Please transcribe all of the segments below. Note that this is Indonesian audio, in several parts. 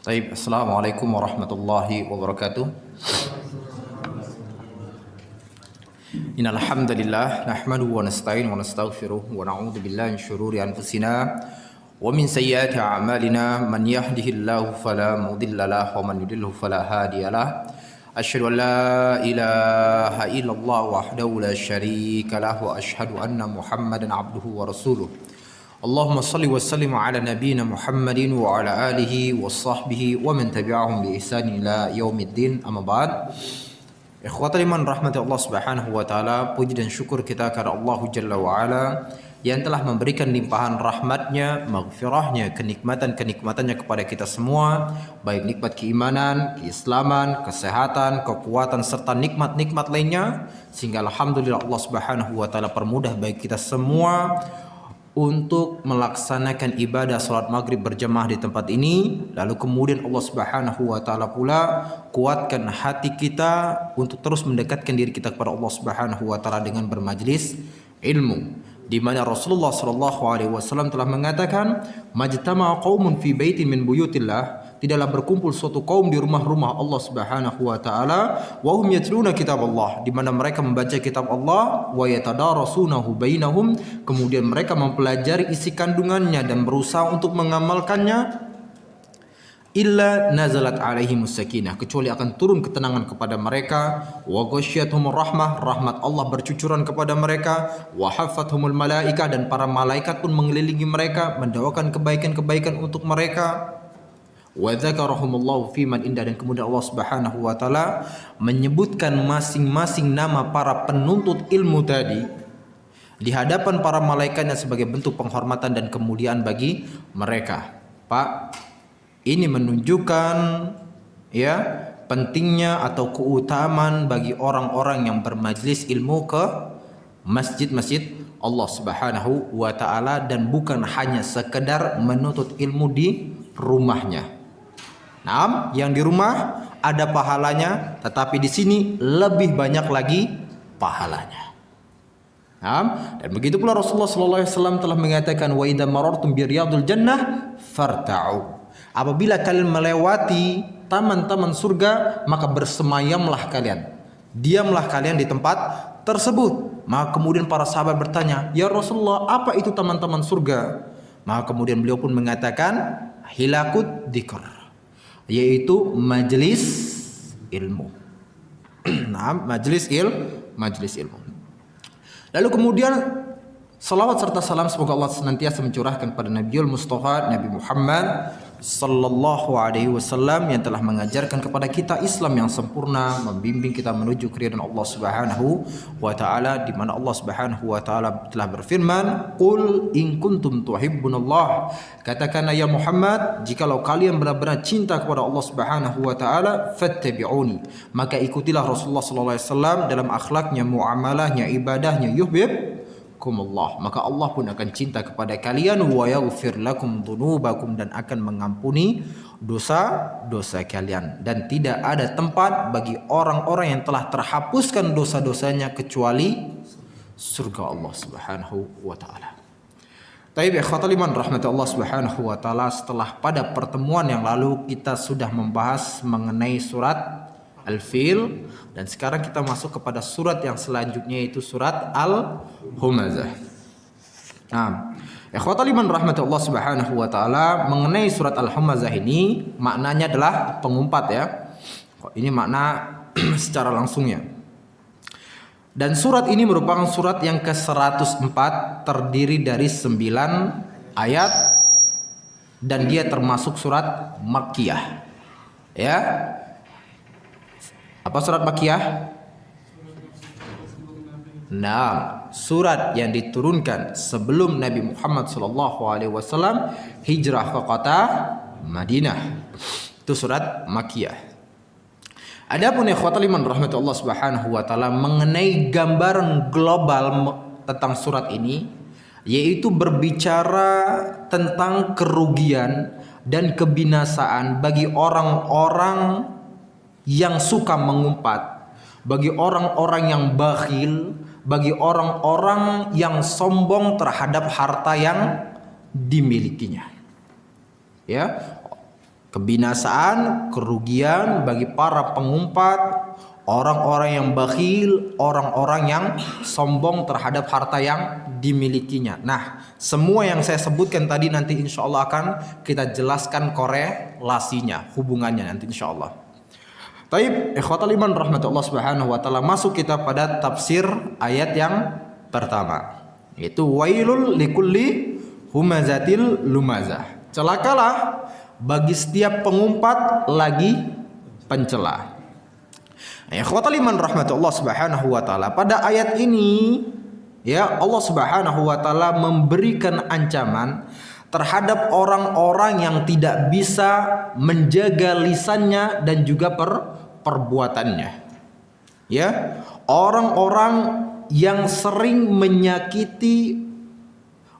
Baik, Assalamualaikum warahmatullahi wabarakatuh. Innal hamdalillah nahmaduhu wa nasta'inu wa nastaghfiruh wa na'udzu billahi min shururi anfusina wa min sayyiati a'malina man yahdihillahu fala mudilla lahu wa man yudlilhu fala hadiyalah. Asyhadu an la ilaha illallah wahdahu la syarika lahu wa asyhadu anna Muhammadan abduhu wa rasuluh. Allahumma salli wa sallim ala nabiyyina Muhammadin wa ala alihi wa sahbihi wa man tabi'ahum bi ihsan ila yaumiddin, amma ba'd. Ikhwatal iman rahmati Allah Subhanahu wa taala, puji dan syukur kita kepada Allah Jalla wa ala yang telah memberikan limpahan rahmatnya, maghfirahnya, kenikmatan-kenikmatannya kepada kita semua, baik nikmat keimanan, keislaman, kesehatan, kekuatan serta nikmat-nikmat lainnya, sehingga alhamdulillah Allah Subhanahu wa taala permudah bagi kita semua untuk melaksanakan ibadah salat maghrib berjamaah di tempat ini. Lalu kemudian Allah Subhanahu wa taala pula kuatkan hati kita untuk terus mendekatkan diri kita kepada Allah Subhanahu wa taala dengan bermajlis ilmu, di mana Rasulullah sallallahu alaihi wasallam telah mengatakan, majtama'a qaumun fi baitin min buyutillah, tidaklah berkumpul suatu kaum di rumah-rumah Allah Subhanahu wa taala, wa hum yatluna kitab Allah, di mana mereka membaca kitab Allah, wa yatadarasunahu bainahum, kemudian mereka mempelajari isi kandungannya dan berusaha untuk mengamalkannya, illa nazalat alaihimus sakinah, kecuali akan turun ketenangan kepada mereka, wa ghasyiyatuhumur rahmah, rahmat Allah bercucuran kepada mereka, wa haffathumul malaikah, dan para malaikat pun mengelilingi mereka mendoakan kebaikan-kebaikan untuk mereka, wa dzakarahumullahu fiman indah, dan kemudian Allah Subhanahu wa taala menyebutkan masing-masing nama para penuntut ilmu tadi di hadapan para malaikatnya sebagai bentuk penghormatan dan kemuliaan bagi mereka. Pak, ini menunjukkan ya pentingnya atau keutamaan bagi orang-orang yang bermajlis ilmu ke masjid-masjid Allah Subhanahu wa taala, dan bukan hanya sekedar menuntut ilmu di rumahnya. Nah, yang di rumah ada pahalanya, tetapi di sini lebih banyak lagi pahalanya. Nah, dan begitu pula Rasulullah sallallahu alaihi wasallam telah mengatakan, wa idza marartum bi riyadil jannah farta'u, apabila kalian melewati taman-taman surga, maka bersemayamlah kalian, diamlah kalian di tempat tersebut. Maka kemudian para sahabat bertanya, ya Rasulullah, apa itu taman-taman surga? Maka kemudian beliau pun mengatakan, hilakut dzikr, yaitu majelis ilmu. Nah, majelis ilmu. Lalu kemudian salawat serta salam semoga Allah senantiasa mencurahkan pada Nabiul Mustafa, Nabi Muhammad sallallahu alaihi wasallam, yang telah mengajarkan kepada kita Islam yang sempurna, membimbing kita menuju keridhaan Allah Subhanahu wa taala, di mana Allah Subhanahu wa taala telah berfirman, qul in kuntum tuhibbunallah, katakanlah ya Muhammad, jikalau kalian benar-benar cinta kepada Allah Subhanahu wa taala, fattabi'uni, maka ikutilah Rasulullah sallallahu alaihi wasallam dalam akhlaknya, muamalahnya, ibadahnya, yuhibbukumullah, maka Allah pun akan cinta kepada kalian, wa yaghfir lakum dzunubakum, dan akan mengampuni dosa-dosa kalian. Dan tidak ada tempat bagi orang-orang yang telah terhapuskan dosa-dosanya kecuali surga Allah Subhanahu wa taala. Taib ikhwatal iman rahmati Allah Subhanahu wa taala, setelah pada pertemuan yang lalu kita sudah membahas mengenai surat Al-Fil, dan sekarang kita masuk kepada surat yang selanjutnya, yaitu surat Al-Humazah. Nah, ikhwatal iman rahmati Allah Subhanahu wa taala, mengenai surat Al-Humazah ini maknanya adalah pengumpat ya. Ini makna secara langsungnya. Dan surat ini merupakan surat yang ke-104, terdiri dari 9 ayat, dan dia termasuk surat Makkiyah. Ya. Apa surat Makkiyah? Nah, surat yang diturunkan sebelum Nabi Muhammad SAW hijrah ke kota Madinah. Itu surat Makkiyah. Adapun ikhwatal iman rahmati Allah Subhanahu wa taala, mengenai gambaran global tentang surat ini, yaitu berbicara tentang kerugian dan kebinasaan bagi orang-orang yang suka mengumpat, bagi orang-orang yang bakhil, bagi orang-orang yang sombong terhadap harta yang dimilikinya. Ya, Kebinasaan, kerugian bagi para pengumpat, orang-orang yang bakhil, orang-orang yang sombong terhadap harta yang dimilikinya. Nah, semua yang saya sebutkan tadi nanti insya Allah akan kita jelaskan korelasinya, hubungannya nanti insya Allah. Taib, ikhwatal iman rahmatullah subhanahu wa ta'ala, masuk kita pada tafsir ayat yang pertama, yaitu wailul likulli humazatil lumazah. Celakalah bagi setiap pengumpat lagi pencela. Ikhwatal iman rahmatullah subhanahu wa ta'ala, pada ayat ini ya Allah subhanahu wa ta'ala memberikan ancaman terhadap orang-orang yang tidak bisa menjaga lisannya dan juga perbuatannya. Ya, orang-orang yang sering menyakiti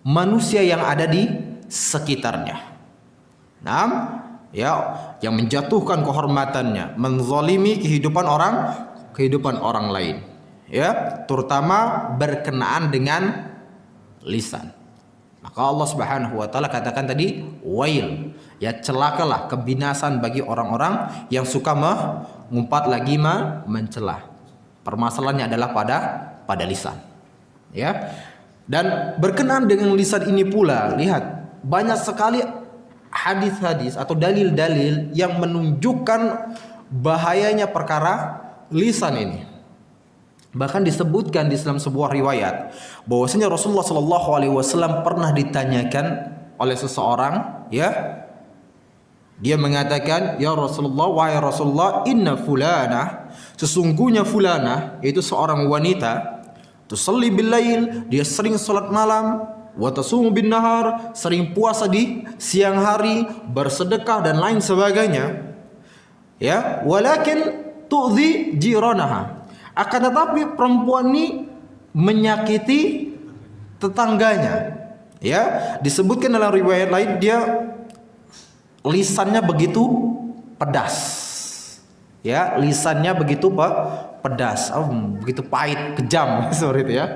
manusia yang ada di sekitarnya. Nah, ya, yang menjatuhkan kehormatannya, menzalimi kehidupan orang lain, ya, terutama berkenaan dengan lisan. Maka Allah Subhanahu wa taala katakan tadi wail, ya, celakalah, kebinasan bagi orang-orang yang suka mengumpat lagi mencela. Permasalahannya adalah pada lisan, ya. Dan berkenaan dengan lisan ini pula, lihat banyak sekali hadis-hadis atau dalil-dalil yang menunjukkan bahayanya perkara lisan ini. Bahkan disebutkan di dalam sebuah riwayat bahwasanya Rasulullah Shallallahu Alaihi Wasallam pernah ditanyakan oleh seseorang, ya, dia mengatakan, ya Rasulullah, wahai Rasulullah, inna fulana, sesungguhnya fulana, yaitu seorang wanita, tusalli bil lail, dia sering salat malam, wa tasumu bin nahar, sering puasa di siang hari, bersedekah dan lain sebagainya, ya, walakin tu'dhi jiranaha, akan tetapi perempuan ini menyakiti tetangganya, ya. Disebutkan dalam riwayat lain dia lisannya begitu pedas, ya, lisannya begitu pedas, begitu pahit, kejam seperti itu, ya.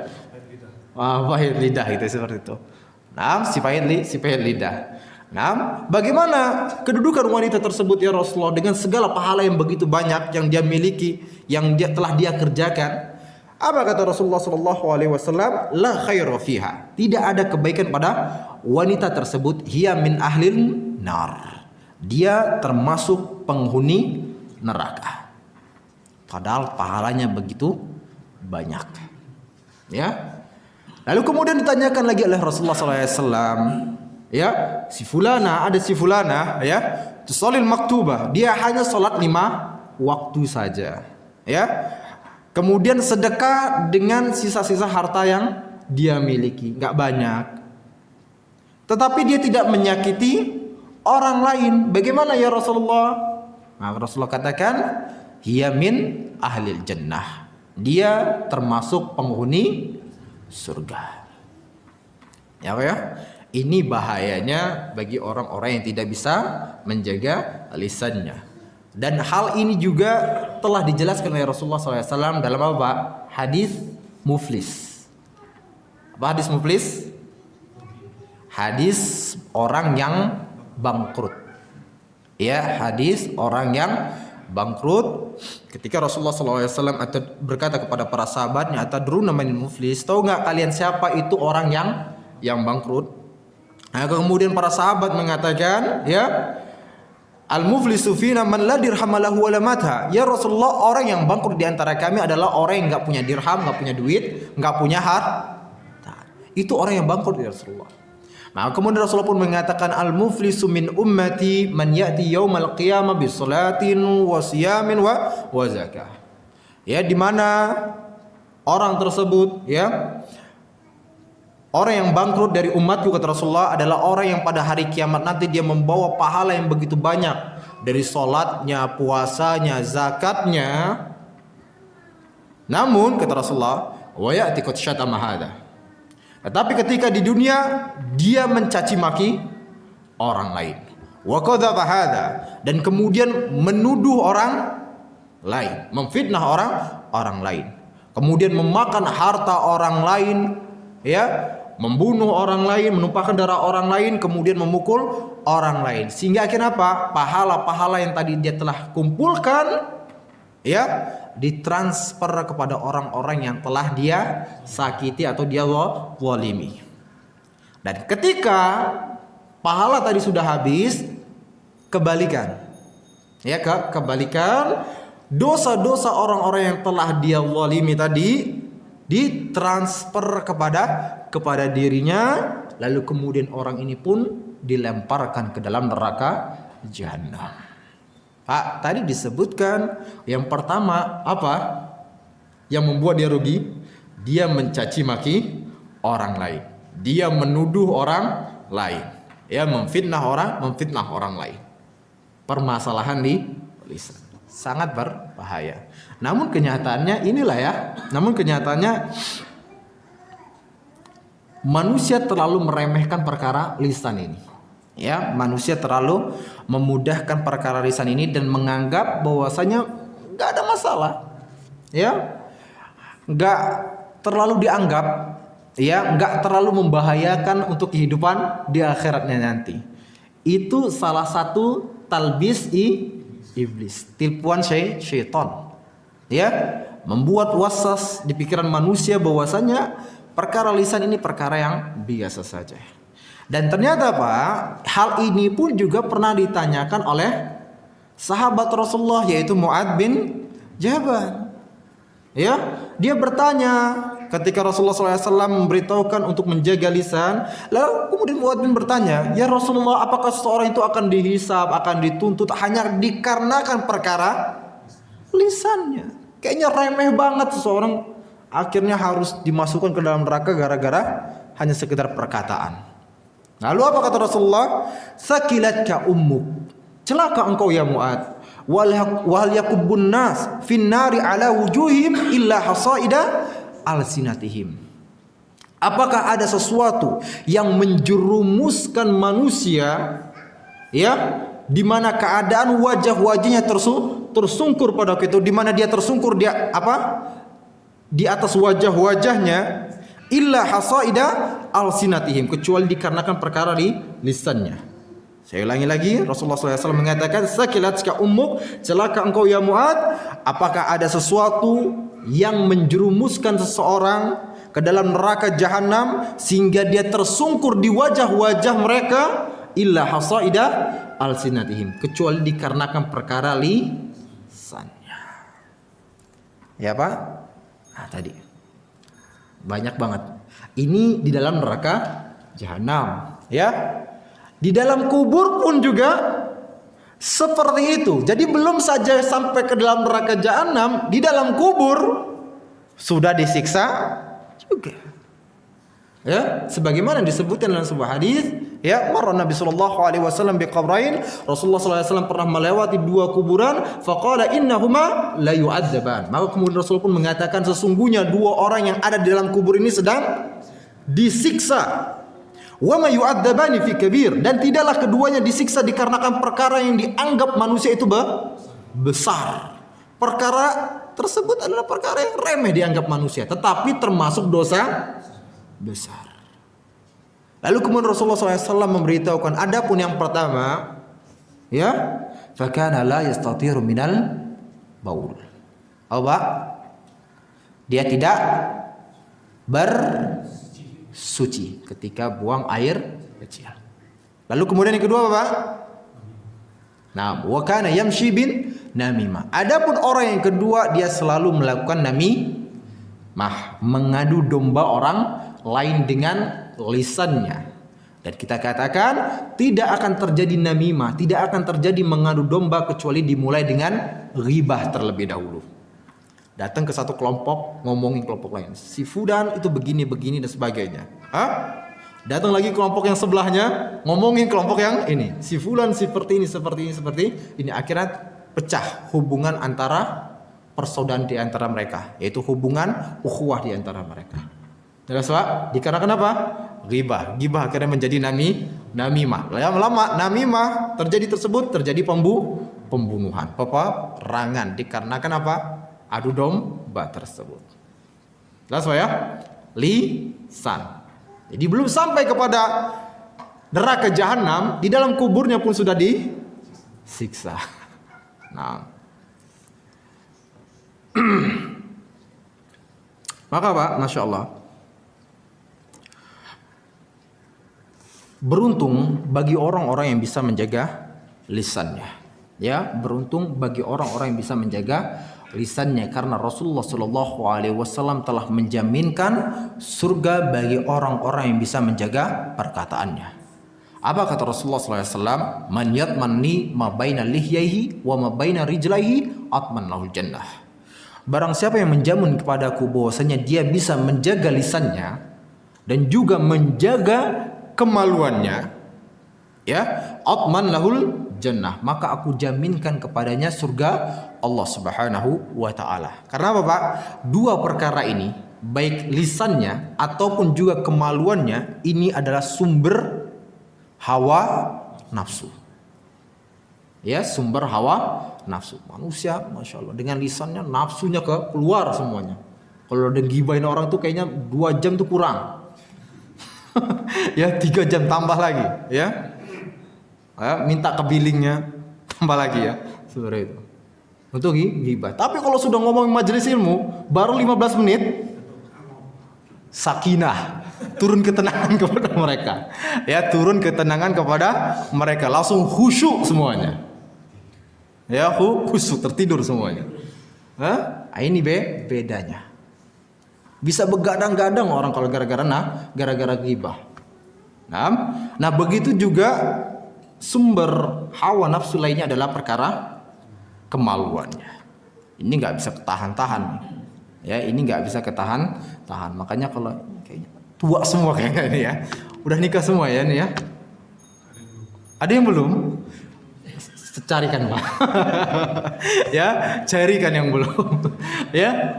Pahit lidah itu seperti itu. Nah, si pahit lidah. Nah, bagaimana kedudukan wanita tersebut ya Rasulullah dengan segala pahala yang begitu banyak yang dia miliki, yang telah dia kerjakan? Apa kata Rasulullah sallallahu alaihi wasallam? La khaira fiha. Tidak ada kebaikan pada wanita tersebut. Hiya min ahlin nar. Dia termasuk penghuni neraka. Padahal pahalanya begitu banyak. Ya. Lalu kemudian ditanyakan lagi oleh Rasulullah SAW, ya, si fulana, ada si fulana, ya, tusalil maktubah, dia hanya salat 5 waktu saja, ya. Kemudian sedekah dengan sisa-sisa harta yang dia miliki, nggak banyak. Tetapi dia tidak menyakiti orang lain. Bagaimana ya Rasulullah? Nah, Rasulullah katakan, hiya min ahlil jannah. Dia termasuk penghuni surga. Ya, ini bahayanya bagi orang-orang yang tidak bisa menjaga lisannya. Dan hal ini juga telah dijelaskan oleh Rasulullah SAW dalam apa? Hadis muflis. Apa hadis muflis? Hadis orang yang bangkrut. Ya, hadis orang yang bangkrut. Ketika Rasulullah SAW berkata kepada para sahabatnya, atadruna manil muflis, tahu nggak kalian siapa itu orang yang bangkrut? Nah, kemudian para sahabat mengatakan, ya, al muflisu fina man la dirham lahu wa la mata. Ya Rasulullah, orang yang bangkrut di antara kami adalah orang yang nggak punya dirham, nggak punya duit, nggak punya harta. Itu orang yang bangkrut ya Rasulullah. Nah, kemudian Rasulullah pun mengatakan al-muflisu min ummati man ya'ti yaumal qiyamah bi salatin wa siyamin wa zakah. Ya, di mana orang tersebut, ya, orang yang bangkrut dari umatku kata Rasulullah adalah orang yang pada hari kiamat nanti dia membawa pahala yang begitu banyak dari salatnya, puasanya, zakatnya. Namun kata Rasulullah, wa ya'ti qad syatama hadza. Tetapi ketika di dunia dia mencaci maki orang lain, wa qadzafa hadza, dan kemudian menuduh orang lain, memfitnah orang lain, kemudian memakan harta orang lain, ya, membunuh orang lain, menumpahkan darah orang lain, kemudian memukul orang lain. Sehingga akhirnya apa? Pahala-pahala yang tadi dia telah kumpulkan, ya, ditransfer kepada orang-orang yang telah dia sakiti atau dia zalimi. Dan ketika pahala tadi sudah habis, kebalikan. Ya, kebalikan, dosa-dosa orang-orang yang telah dia zalimi tadi ditransfer kepada dirinya, lalu kemudian orang ini pun dilemparkan ke dalam neraka jahanam. Pak, tadi disebutkan yang pertama apa? Yang membuat dia rugi, dia mencaci maki orang lain. Dia menuduh orang lain. Ya, memfitnah orang lain. Permasalahan di lisan. Sangat berbahaya. Namun kenyataannya inilah ya. Namun kenyataannya manusia terlalu meremehkan perkara lisan ini. Ya, manusia terlalu memudahkan perkara lisan ini dan menganggap bahwasanya nggak ada masalah. Ya, nggak terlalu dianggap, ya, nggak terlalu membahayakan untuk kehidupan di akhiratnya nanti. Itu salah satu talbis iblis, tipuan syaitan. Ya, membuat waswas di pikiran manusia bahwasanya perkara lisan ini perkara yang biasa saja. Dan ternyata Pak, hal ini pun juga pernah ditanyakan oleh sahabat Rasulullah, yaitu Mu'adz bin Jabal. Ya, dia bertanya ketika Rasulullah SAW memberitahukan untuk menjaga lisan. Lalu kemudian Mu'adz bin bertanya, ya Rasulullah, apakah seseorang itu akan dihisab, akan dituntut hanya dikarenakan perkara lisannya? Kayaknya remeh banget seseorang akhirnya harus dimasukkan ke dalam neraka gara-gara hanya sekedar perkataan. Lalu apa kata Rasulullah? Sakilatka ummuk, celaka engkau ya Mu'adz. Wal yakubbun nas fin nari ala wujuhim illa hasaida alsinatihim. Apakah ada sesuatu yang menjerumuskan manusia, ya, di mana keadaan wajah-wajahnya tersungkur pada waktu itu, di mana dia tersungkur dia apa? Di atas wajah-wajahnya, illa hasaida alsinatihim, kecuali dikarenakan perkara di lisannya. Saya ulangi lagi, Rasulullah SAW mengatakan, sakilatka ummuk, celaka engkau ya Mu'adz. Apakah ada sesuatu yang menjerumuskan seseorang ke dalam neraka jahanam sehingga dia tersungkur di wajah-wajah mereka, illa hasaida alsinatihim, kecuali dikarenakan perkara lisannya. Ya Pak? Nah, tadi banyak banget. Ini di dalam neraka jahanam, ya. Di dalam kubur pun juga seperti itu. Jadi belum saja sampai ke dalam neraka jahanam, di dalam kubur sudah disiksa juga. Ya, sebagaimana disebutkan dalam sebuah hadis, ya, marra Nabi sallallahu alaihi wasallam biqabrain, Rasulullah sallallahu alaihi wasallam pernah melewati dua kuburan, faqala innahuma la yu'adzaban. Maka kemudian Rasul pun mengatakan sesungguhnya dua orang yang ada di dalam kubur ini sedang disiksa. Wa ma yu'adzabani fi kabir, dan tidaklah keduanya disiksa dikarenakan perkara yang dianggap manusia itu besar. Perkara tersebut adalah perkara yang remeh dianggap manusia, tetapi termasuk dosa besar. Lalu kemudian Rasulullah SAW memberitahukan, adapun yang pertama, ya, fakana la yastatiru minal baul. Apa? Dia tidak bersuci ketika buang air kecil. Lalu kemudian yang kedua Bapak, nah, wa kana yamshi bin namimah. Adapun orang yang kedua, dia selalu melakukan namimah, mengadu domba orang lain dengan lisannya. Dan kita katakan tidak akan terjadi namimah, tidak akan terjadi mengadu domba kecuali dimulai dengan ghibah terlebih dahulu. Datang ke satu kelompok ngomongin kelompok lain, si fulan itu begini dan sebagainya. Datang lagi kelompok yang sebelahnya ngomongin kelompok yang ini, si fulan seperti ini. Akhirnya pecah hubungan antara persaudaraan di antara mereka, yaitu hubungan ukhuwah di antara mereka. Jelas Pak? Dikarenakan apa? Ghibah akhirnya menjadi namimah. Lama-lama namimah terjadi pembunuhan, peperangan dikarenakan apa? Adu domba tersebut. Jelas Pak ya? Lisan. Jadi belum sampai kepada neraka jahanam, di dalam kuburnya pun sudah disiksa. Nah, maka Pak, Masya Allah, beruntung bagi orang-orang yang bisa menjaga lisannya. Ya, beruntung bagi orang-orang yang bisa menjaga lisannya, karena Rasulullah Shallallahu Alaihi Wasallam telah menjaminkan surga bagi orang-orang yang bisa menjaga perkataannya. Apa kata Rasulullah SAW? Man yatmanni ma baina lihyaihi wa ma baina rijlaihi atman lahul jannah. Barang siapa yang menjamin kepadaku bahwasanya dia bisa menjaga lisannya dan juga menjaga kemaluannya, ya, atman lahul jannah, maka aku jaminkan kepadanya surga Allah Subhanahu wa taala. Karena apa, Pak? Dua perkara ini, baik lisannya ataupun juga kemaluannya, ini adalah sumber hawa nafsu. Ya, sumber hawa nafsu. Manusia, Masya Allah, dengan lisannya nafsunya keluar semuanya. Kalau udah gibahin orang tuh kayaknya 2 jam tuh kurang. Ya, 3 jam tambah lagi, ya. Minta ke billingnya tambah lagi, ya, seperti itu. Untuk ghibah. Tapi kalau sudah ngomong majelis ilmu, baru 15 menit, sakinah, turun ketenangan kepada mereka. Ya, turun ketenangan kepada mereka, langsung khusyuk semuanya. Ya, khusyuk, tertidur semuanya. Ini bedanya. Bisa begadang-gadang orang kalau gara-gara ghibah. Nah, begitu juga sumber hawa nafsu lainnya adalah perkara kemaluannya. Ini nggak bisa ketahan-tahan. Ya, ini nggak bisa ketahan-tahan. Makanya kalau kayaknya tua semua kayaknya ini, ya. Udah nikah semua, ya, ini, ya. Ada yang belum? Carikan, Pak. Ya, carikan yang belum. Ya,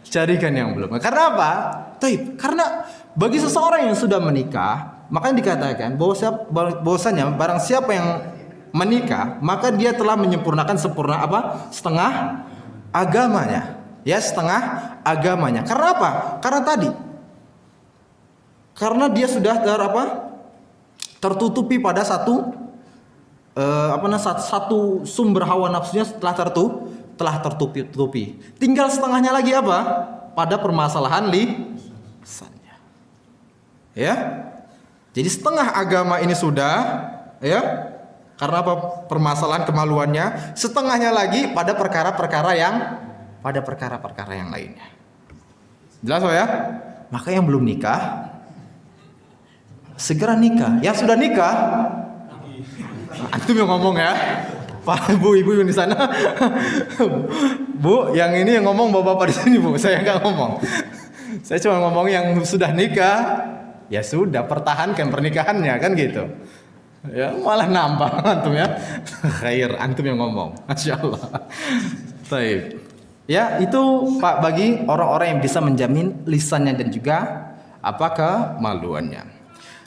carikan yang belum. Karena apa? Karena bagi seseorang yang sudah menikah, maka dikatakan bahwasanya barang siapa yang menikah, maka dia telah menyempurnakan setengah agamanya. Ya, setengah agamanya. Karena apa? Karena dia sudah tertutupi pada satu sumber hawa nafsunya telah tertutupi. Tinggal setengahnya lagi apa? Pada permasalahan lisannya. Ya. Jadi setengah agama ini sudah, ya. Karena apa? Permasalahan kemaluannya. Setengahnya lagi pada perkara-perkara yang lainnya. Jelas, ya? Maka yang belum nikah segera nikah. Yang sudah nikah, antum yang ngomong, ya. Pak, Bu, Ibu yang di sana. Bu, yang ini yang ngomong bapak-bapak di sini, Bu. Saya nggak ngomong. Saya cuma ngomong yang sudah nikah, ya sudah, pertahankan pernikahannya, kan gitu. Ya, malah nambah antum, ya. Khair, antum yang ngomong. Masya Allah. Baik. Ya, itu Pak, bagi orang-orang yang bisa menjamin lisannya dan juga kemaluannya.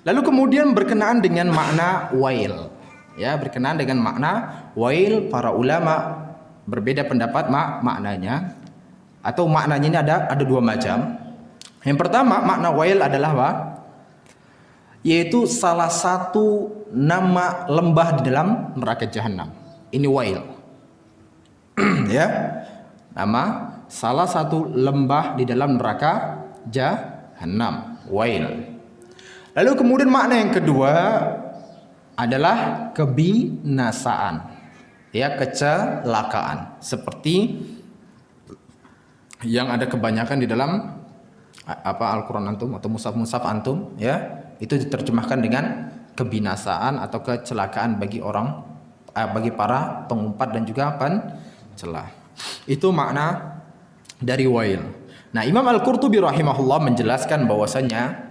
Lalu kemudian berkenaan dengan makna wail. Ya, berkenaan dengan makna wail, para ulama berbeda pendapat maknanya, atau maknanya ini ada 2 macam. Yang pertama, makna wail adalah apa? Yaitu salah satu nama lembah di dalam neraka jahanam. Ini wail. Ya. Nama salah satu lembah di dalam neraka jahanam, wail. Lalu kemudian makna yang kedua adalah kebinasaan, ya, kecelakaan, seperti yang ada kebanyakan di dalam Al-Quran antum atau mushaf antum, ya, itu diterjemahkan dengan kebinasaan atau kecelakaan bagi para pengumpat dan juga pencela. Itu makna dari wail. Nah, Imam Al-Qurtubi rahimahullah menjelaskan bahwasanya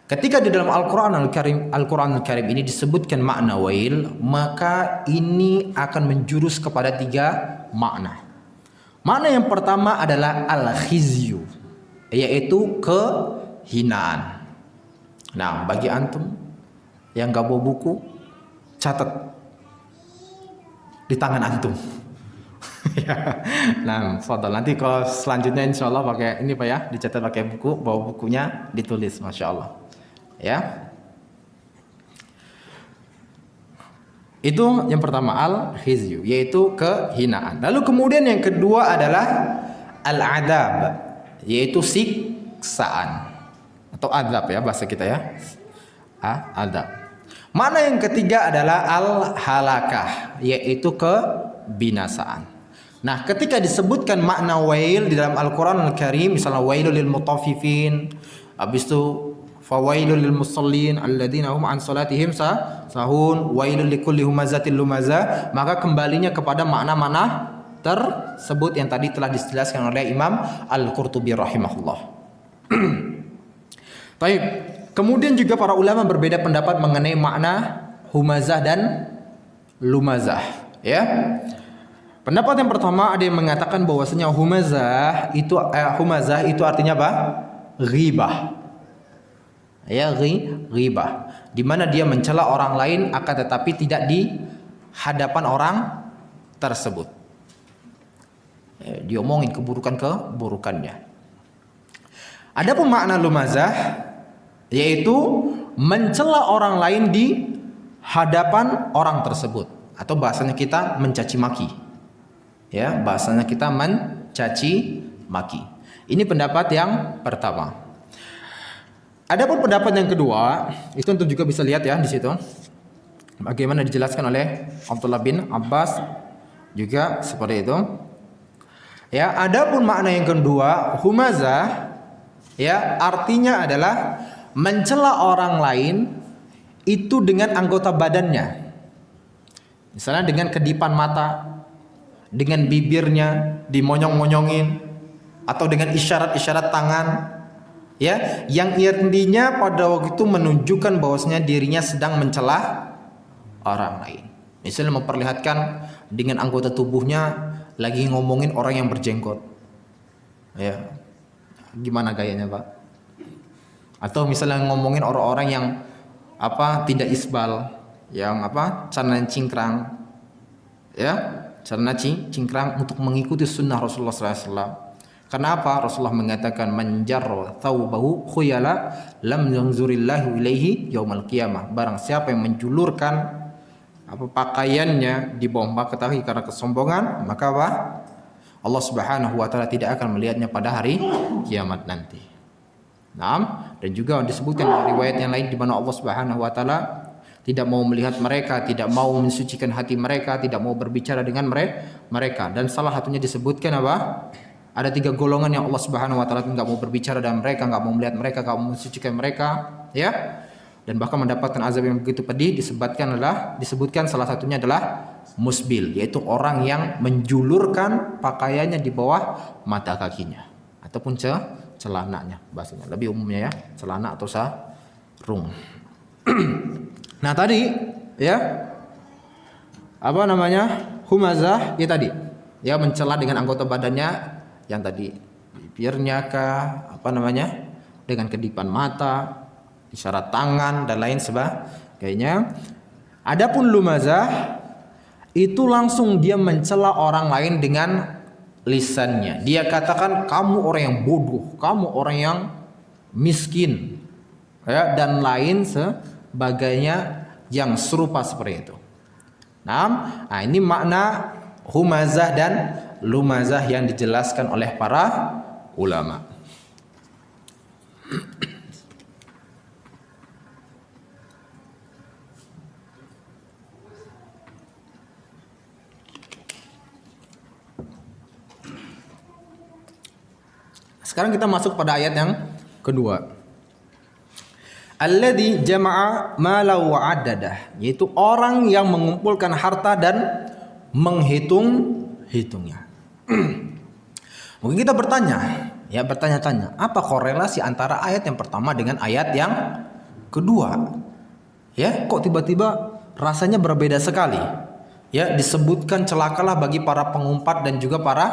ketika di dalam Al-Quran Al-Karim ini disebutkan makna wail, maka ini akan menjurus kepada 3 makna. Makna yang pertama adalah al-khizyu, yaitu kehinaan. Nah, bagi antum yang gak bawa buku, catat di tangan antum. Ya. Nah, fadhal, nanti kalau selanjutnya insya Allah pakai ini, Pak, ya, dicatat pakai buku, bawa bukunya ditulis, Masya Allah. Ya. Itu yang pertama al-khizyu, yaitu kehinaan. Lalu kemudian yang kedua adalah al-adab, yaitu siksaan atau adab ya bahasa kita ya. Adab. Mana yang ketiga adalah al-halakah, yaitu kebinasaan. Nah, ketika disebutkan makna wail di dalam Al-Qur'an Al-Karim, misalnya wailul lil mutaffifin, habis itu fawailul lil musallin alladzina hum an salatihim sahun, wailul likulli humazatil lumazah, maka kembalinya kepada makna-makna tersebut yang tadi telah dijelaskan oleh Imam Al-Qurtubi rahimahullah. Baik. Kemudian juga para ulama berbeda pendapat mengenai makna humazah dan lumazah, ya. Pendapat yang pertama ada yang mengatakan bahwasanya humazah itu artinya apa? Ghibah. Ya, ghibah. Di mana dia mencela orang lain akan tetapi tidak di hadapan orang tersebut. Diomongin keburukannya. Adapun makna lumazah yaitu mencela orang lain di hadapan orang tersebut, atau bahasanya kita mencaci maki. Ya, bahasanya kita mencaci maki. Ini pendapat yang pertama. Adapun pendapat yang kedua, itu untuk juga bisa lihat ya di situ. Bagaimana dijelaskan oleh Abdullah bin Abbas juga seperti itu. Ya, adapun makna yang kedua, humazah ya artinya adalah mencela orang lain itu dengan anggota badannya. Misalnya dengan kedipan mata, dengan bibirnya dimonyong-monyongin, atau dengan isyarat-isyarat tangan, ya, yang intinya pada waktu itu menunjukkan bahwasanya dirinya sedang mencela orang lain. Misalnya memperlihatkan dengan anggota tubuhnya lagi ngomongin orang yang berjenggot. Ya. Gimana gayanya, Pak? Atau misalnya ngomongin orang-orang yang tidak isbal, yang celana cingkrang, ya, celana cingkrang untuk mengikuti sunnah Rasulullah SAW. Kenapa? Rasulullah mengatakan manjarra thawbahu khuyala lam yanzurillahu ilaihi yaumal qiyamah. Barang siapa yang menjulurkan pakaiannya di bawah ketahui karena kesombongan, maka Allah Subhanahu wa taala tidak akan melihatnya pada hari kiamat nanti. Naam, dan juga disebutkan dalam riwayat yang lain di mana Allah Subhanahu wa taala tidak mau melihat mereka, tidak mau mensucikan hati mereka, tidak mau berbicara dengan mereka. Dan salah satunya disebutkan ada 3 golongan yang Allah Subhanahu wa taala enggak mau berbicara dengan mereka, enggak mau melihat mereka, enggak mau mensucikan mereka, ya. Dan bahkan mendapatkan azab yang begitu pedih disebutkan salah satunya adalah musbil, yaitu orang yang menjulurkan pakaiannya di bawah mata kakinya ataupun celananya, bahasanya lebih umumnya ya, celana atau sarung. Nah, tadi ya humazah ya tadi, ya mencela dengan anggota badannya yang tadi bibirnya dengan kedipan mata, isyarat tangan dan lain sebagainya. Adapun lumazah itu langsung dia mencela orang lain dengan lisannya. Dia katakan kamu orang yang bodoh, kamu orang yang miskin, ya, dan lain sebagainya yang serupa seperti itu. Nah, ini makna humazah dan lumazah yang dijelaskan oleh para ulama. Sekarang kita masuk pada ayat yang kedua. Alladzi jama'a mala wa addadah, yaitu orang yang mengumpulkan harta dan menghitungnya. Mungkin kita bertanya-tanya, apa korelasi antara ayat yang pertama dengan ayat yang kedua? Ya, kok tiba-tiba rasanya berbeda sekali? Ya, disebutkan celakalah bagi para pengumpat dan juga para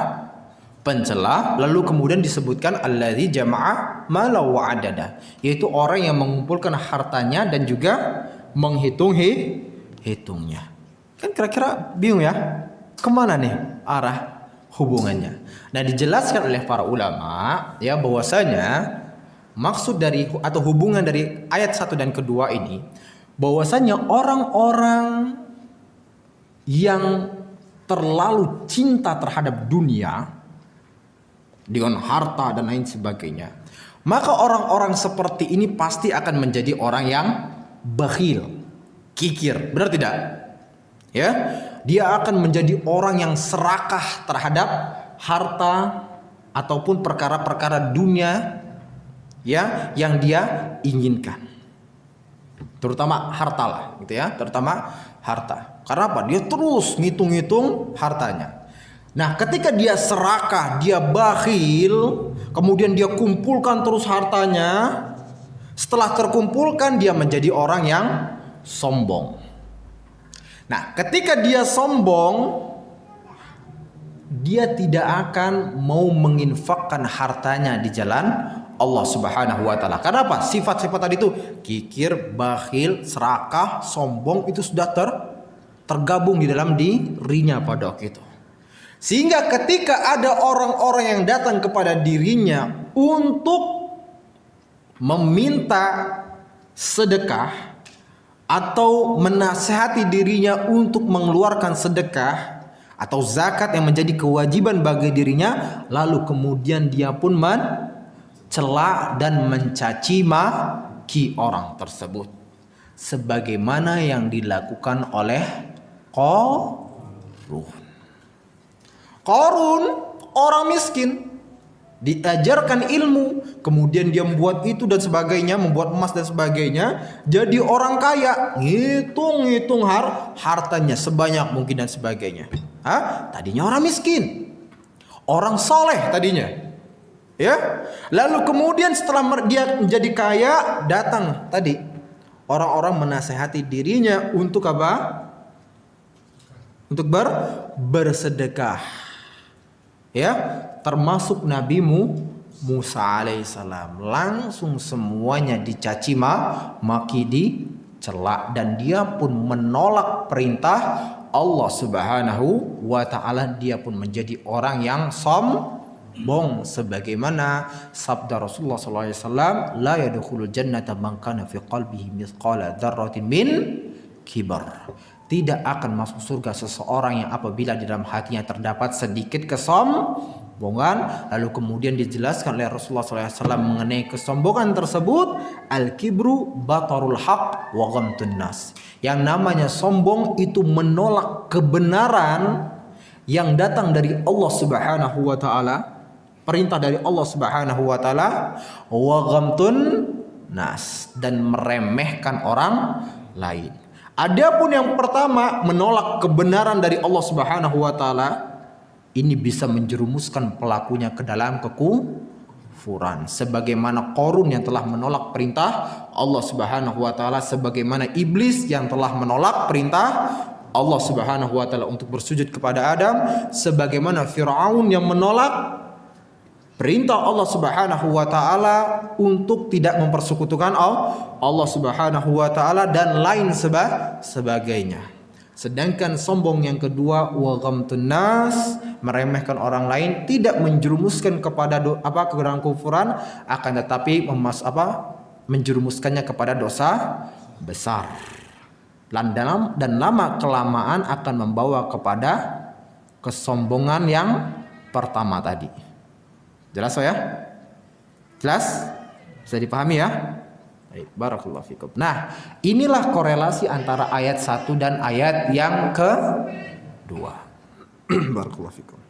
pencela, lalu kemudian disebutkan alladzi jama'a mala wa adada, yaitu orang yang mengumpulkan hartanya dan juga hitungnya. Kan kira-kira bingung ya, kemana nih arah hubungannya? Nah, dijelaskan oleh para ulama ya bahwasanya maksud dari atau hubungan dari ayat 1 dan kedua ini, bahwasanya orang-orang yang terlalu cinta terhadap dunia dengan harta dan lain sebagainya, maka orang-orang seperti ini pasti akan menjadi orang yang bakhil, kikir, benar tidak? Ya, dia akan menjadi orang yang serakah terhadap harta ataupun perkara-perkara dunia ya yang dia inginkan. Terutama harta lah, gitu ya, terutama harta. Karena apa? Dia terus ngitung-ngitung hartanya. Nah, ketika dia serakah, dia bakhil, kemudian dia kumpulkan terus hartanya. Setelah terkumpulkan, dia menjadi orang yang sombong. Nah, ketika dia sombong, dia tidak akan mau menginfakkan hartanya di jalan Allah Subhanahu wa taala. Karena apa? Sifat-sifat tadi itu kikir, bakhil, serakah, sombong itu sudah tergabung di dalam dirinya pada waktu itu. Sehingga ketika ada orang-orang yang datang kepada dirinya untuk meminta sedekah atau menasihati dirinya untuk mengeluarkan sedekah atau zakat yang menjadi kewajiban bagi dirinya, lalu kemudian dia pun mencela dan mencaci maki orang tersebut, sebagaimana yang dilakukan oleh Qarun, orang miskin, diajarkan ilmu, kemudian dia membuat itu dan sebagainya, membuat emas dan sebagainya, jadi orang kaya, ngitung-ngitung hartanya sebanyak mungkin dan sebagainya. Tadinya orang miskin, orang soleh tadinya, ya. Lalu kemudian setelah dia menjadi kaya, datang tadi orang-orang menasehati dirinya untuk apa? Untuk bersedekah, ya. Termasuk Nabi Musa alaihissalam, langsung semuanya dicaci maki, dicela, dan dia pun menolak perintah Allah Subhanahu wa taala. Dia pun menjadi orang yang sombong, sebagaimana sabda Rasulullah sallallahu alaihi wasallam, la yadkhulul jannata man kana fi qalbihi mithqala dzarratin min kibar. Tidak akan masuk surga seseorang yang apabila di dalam hatinya terdapat sedikit kesombongan. Lalu kemudian dijelaskan oleh Rasulullah SAW mengenai kesombongan tersebut, al-kibru batarul haq wa ghamtun nas. Yang namanya sombong itu menolak kebenaran yang datang dari Allah Subhanahu wa taala, perintah dari Allah Subhanahu wa taala, wa ghamtun nas, dan meremehkan orang lain. Adapun yang pertama, menolak kebenaran dari Allah Subhanahu wa taala, ini bisa menjerumuskan pelakunya ke dalam kekufuran, sebagaimana Qarun yang telah menolak perintah Allah Subhanahu wa taala, sebagaimana iblis yang telah menolak perintah Allah Subhanahu wa taala untuk bersujud kepada Adam, sebagaimana Firaun yang menolak perintah Allah Subhanahu wa taala untuk tidak mempersekutukan Allah Subhanahu wa taala dan lain sebagainya. Sedangkan sombong yang kedua, wa ghamtun nas, meremehkan orang lain, tidak menjerumuskan kepada ke dalam kufuran, akan tetapi menjerumuskannya kepada dosa besar. Dan lama kelamaan akan membawa kepada kesombongan yang pertama tadi. Jelas ya? Jelas? Bisa dipahami ya? Baik, barakallahu fikum. Nah, inilah korelasi antara ayat 1 dan ayat yang kedua. Barakallahu fikum.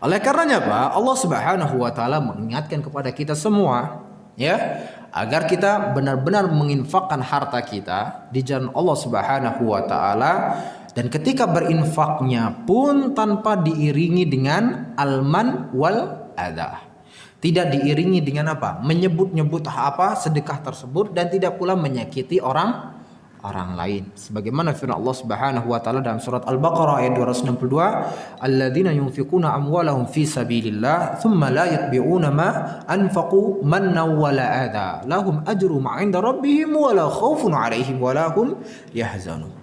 Oleh karenanya Pak, Allah Subhanahu wa taala mengingatkan kepada kita semua, ya, agar kita benar-benar menginfakkan harta kita di jalan Allah Subhanahu wa taala, dan ketika berinfaknya pun tanpa diiringi dengan alman wal adha. Tidak diiringi dengan apa? Menyebut-nyebut sedekah tersebut, dan tidak pula menyakiti orang lain. Sebagaimana firman Allah Subhanahu wa taala dalam surat Al-Baqarah ayat 262, alladzina yunfiquna amwalahum fi sabilillah thumma la yatbi'una ma anfaqu mannan wala adha lahum ajruhum 'inda rabbihim wala khaufun 'alaihim wala hum yahzanun.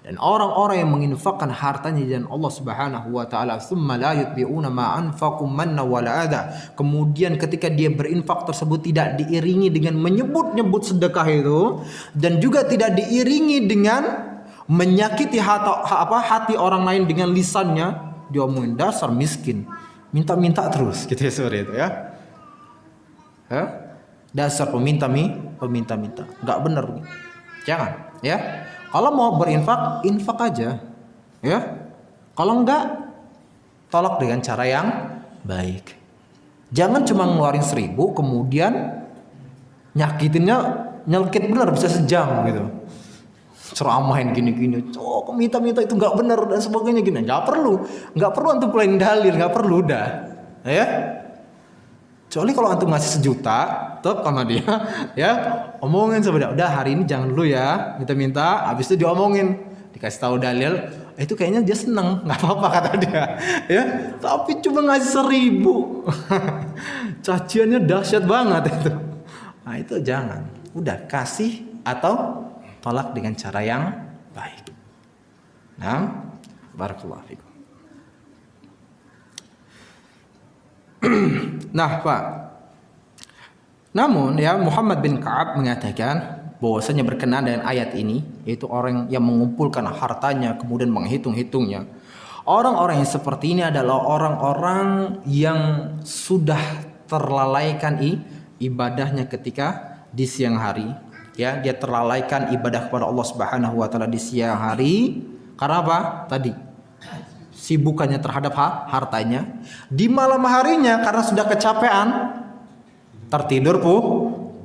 Dan orang-orang yang menginfakkan hartanya di jalan Allah Subhanahu wa taala, tsumma la yutbi'una ma anfaqu manna wala adha. Kemudian ketika dia berinfak tersebut tidak diiringi dengan menyebut-nyebut sedekah itu, dan juga tidak diiringi dengan menyakiti hati orang lain dengan lisannya, diomongin dasar miskin, minta-minta terus gitu ya, sore itu ya. Dasar peminta-minta. Enggak benar. Jangan, ya. Kalau mau berinfak, infak aja, ya. Kalau enggak, tolak dengan cara yang baik. Jangan cuma ngeluarin 1.000 kemudian nyakitinnya nyelkit bener bisa sejam gitu. Ceramahin gini-gini, kok minta-minta itu nggak benar dan sebagainya gini. Nggak perlu antum keluarin dalil, nggak perlu udah, ya. Kecuali kalau antum ngasih 1 juta, tetap sama dia, ya, omongin sebenarnya. Udah hari ini jangan dulu ya, minta-minta. Habis itu diomongin, dikasih tahu dalil. Itu kayaknya dia seneng, nggak apa-apa kata dia, ya. Tapi cuma ngasih 1.000, caciannya dahsyat banget itu. Nah itu jangan. Udah kasih atau tolak dengan cara yang baik. Nah, barakallahu fikum. Nah Pak, namun ya Muhammad bin Ka'ab mengatakan bahwasanya berkenaan dengan ayat ini, yaitu orang yang mengumpulkan hartanya kemudian menghitung-hitungnya, orang-orang yang seperti ini adalah orang-orang yang sudah terlalaikan ibadahnya ketika di siang hari, ya. Dia terlalaikan ibadah kepada Allah Subhanahu wa taala di siang hari karena apa? Tadi sibukannya terhadap hartanya. Di malam harinya karena sudah kecapean, tertidur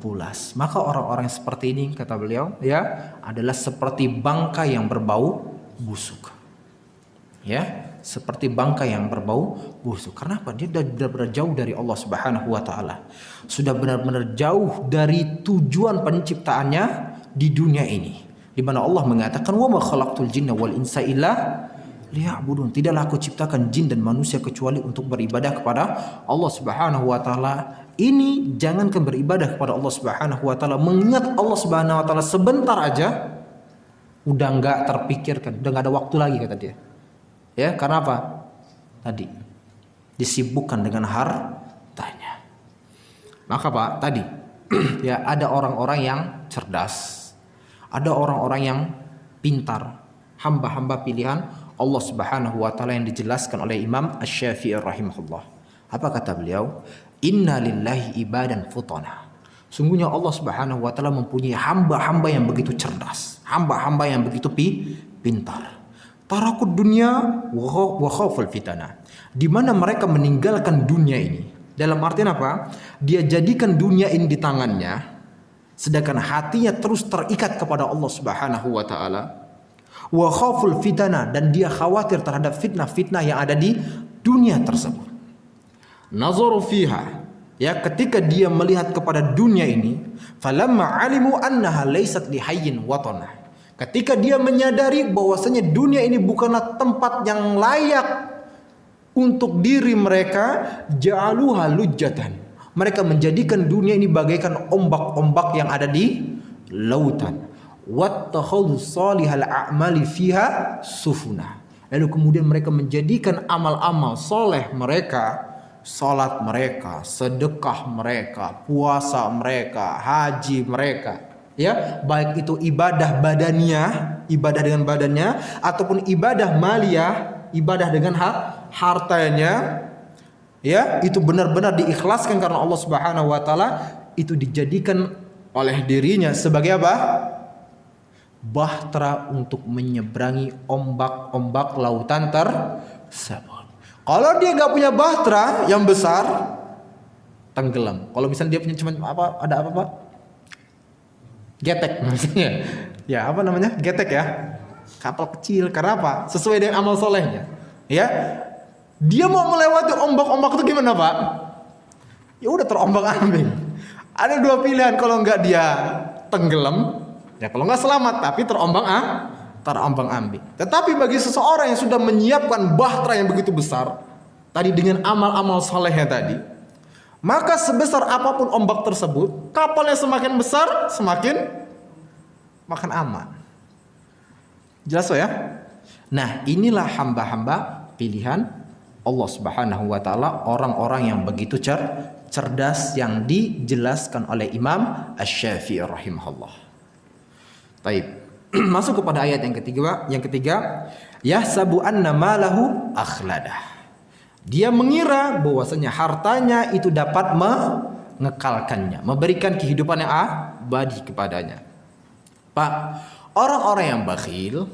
pulas. Maka orang-orang seperti ini, kata beliau, ya, adalah seperti bangkai yang berbau busuk. Ya, seperti bangkai yang berbau busuk. Karena apa? Dia sudah benar-benar jauh dari Allah Subhanahu wa taala. Sudah benar-benar jauh dari tujuan penciptaannya di dunia ini. Di mana Allah mengatakan, "Wa ma khalaqtul jinna wal insa illa liya'budun." Tidaklah aku ciptakan jin dan manusia kecuali untuk beribadah kepada Allah Subhanahu wa taala. Ini jangankan beribadah kepada Allah Subhanahu wa taala, mengingat Allah Subhanahu wa taala sebentar aja udah enggak terpikirkan, udah enggak ada waktu lagi kata dia. Ya, karena apa? Tadi disibukkan dengan hartanya. Maka Pak, tadi ya ada orang-orang yang cerdas. Ada orang-orang yang pintar, hamba-hamba pilihan Allah Subhanahu wa taala yang dijelaskan oleh Imam Asy-Syafi'i rahimahullah. Apa kata beliau? Inna lillahi ibadan futana. Sungguhnya Allah Subhanahu wa taala mempunyai hamba-hamba yang begitu cerdas, hamba-hamba yang begitu pintar. Tarakud dunia wa khawful fitana. Di mana mereka meninggalkan dunia ini. Dalam artian apa? Dia jadikan dunia ini di tangannya, sedangkan hatinya terus terikat kepada Allah Subhanahu wa taala. Wa khawful fitana, dan dia khawatir terhadap fitnah-fitnah yang ada di dunia tersebut. Nazaru fiha, ya, ketika dia melihat kepada dunia ini, falamma alimu annaha laysat lihayyin watana. Ketika dia menyadari bahwasanya dunia ini bukanlah tempat yang layak untuk diri mereka, ja'aluha lujjatan. Mereka menjadikan dunia ini bagaikan ombak-ombak yang ada di lautan. Wattakhadhu salihal a'mali fiha sufuna. Lalu kemudian mereka menjadikan amal-amal soleh mereka, salat mereka, sedekah mereka, puasa mereka, haji mereka, ya, baik itu ibadah badaniah, ibadah dengan badannya, ataupun ibadah maliyah, ibadah dengan hartanya, ya, itu benar-benar diikhlaskan karena Allah Subhanahu wa taala, itu dijadikan oleh dirinya sebagai apa? Bahtera untuk menyeberangi ombak-ombak lautan tersebut. Kalau dia nggak punya bahtera yang besar, tenggelam. Kalau misalnya dia punya cuma apa, ada apa Pak? Getek maksudnya. Ya, apa namanya? Getek ya. Kapal kecil. Karena apa? Sesuai dengan amal solehnya. Ya. Dia mau melewati ombak-ombak itu gimana Pak? Ya udah terombang-ambing. Ada 2 pilihan, kalau nggak dia tenggelam, ya kalau nggak selamat, tapi terombang-ambing. Tetapi bagi seseorang yang sudah menyiapkan bahtera yang begitu besar, tadi dengan amal-amal solehnya tadi, maka sebesar apapun ombak tersebut, kapalnya semakin besar, semakin aman. Jelas ya? Nah, inilah hamba-hamba pilihan Allah Subhanahu wa taala, orang-orang yang begitu cerdas yang dijelaskan oleh Imam Asy-Syafi'i rahimahullah. Baik. Masuk kepada ayat yang ketiga. Yang ketiga, yahsabu anna malahu akhladah. Dia mengira bahwasanya hartanya itu dapat mengekalkannya, memberikan kehidupan yang abadi kepadanya. Pak, orang-orang yang bakhil,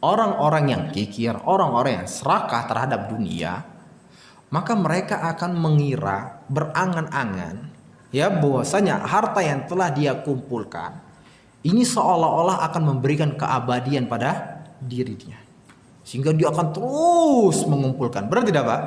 orang-orang yang kikir, orang-orang yang serakah terhadap dunia, maka mereka akan mengira, berangan-angan, ya, bahwasanya harta yang telah dia kumpulkan ini seolah-olah akan memberikan keabadian pada dirinya, sehingga dia akan terus mengumpulkan. Benar tidak, Pak?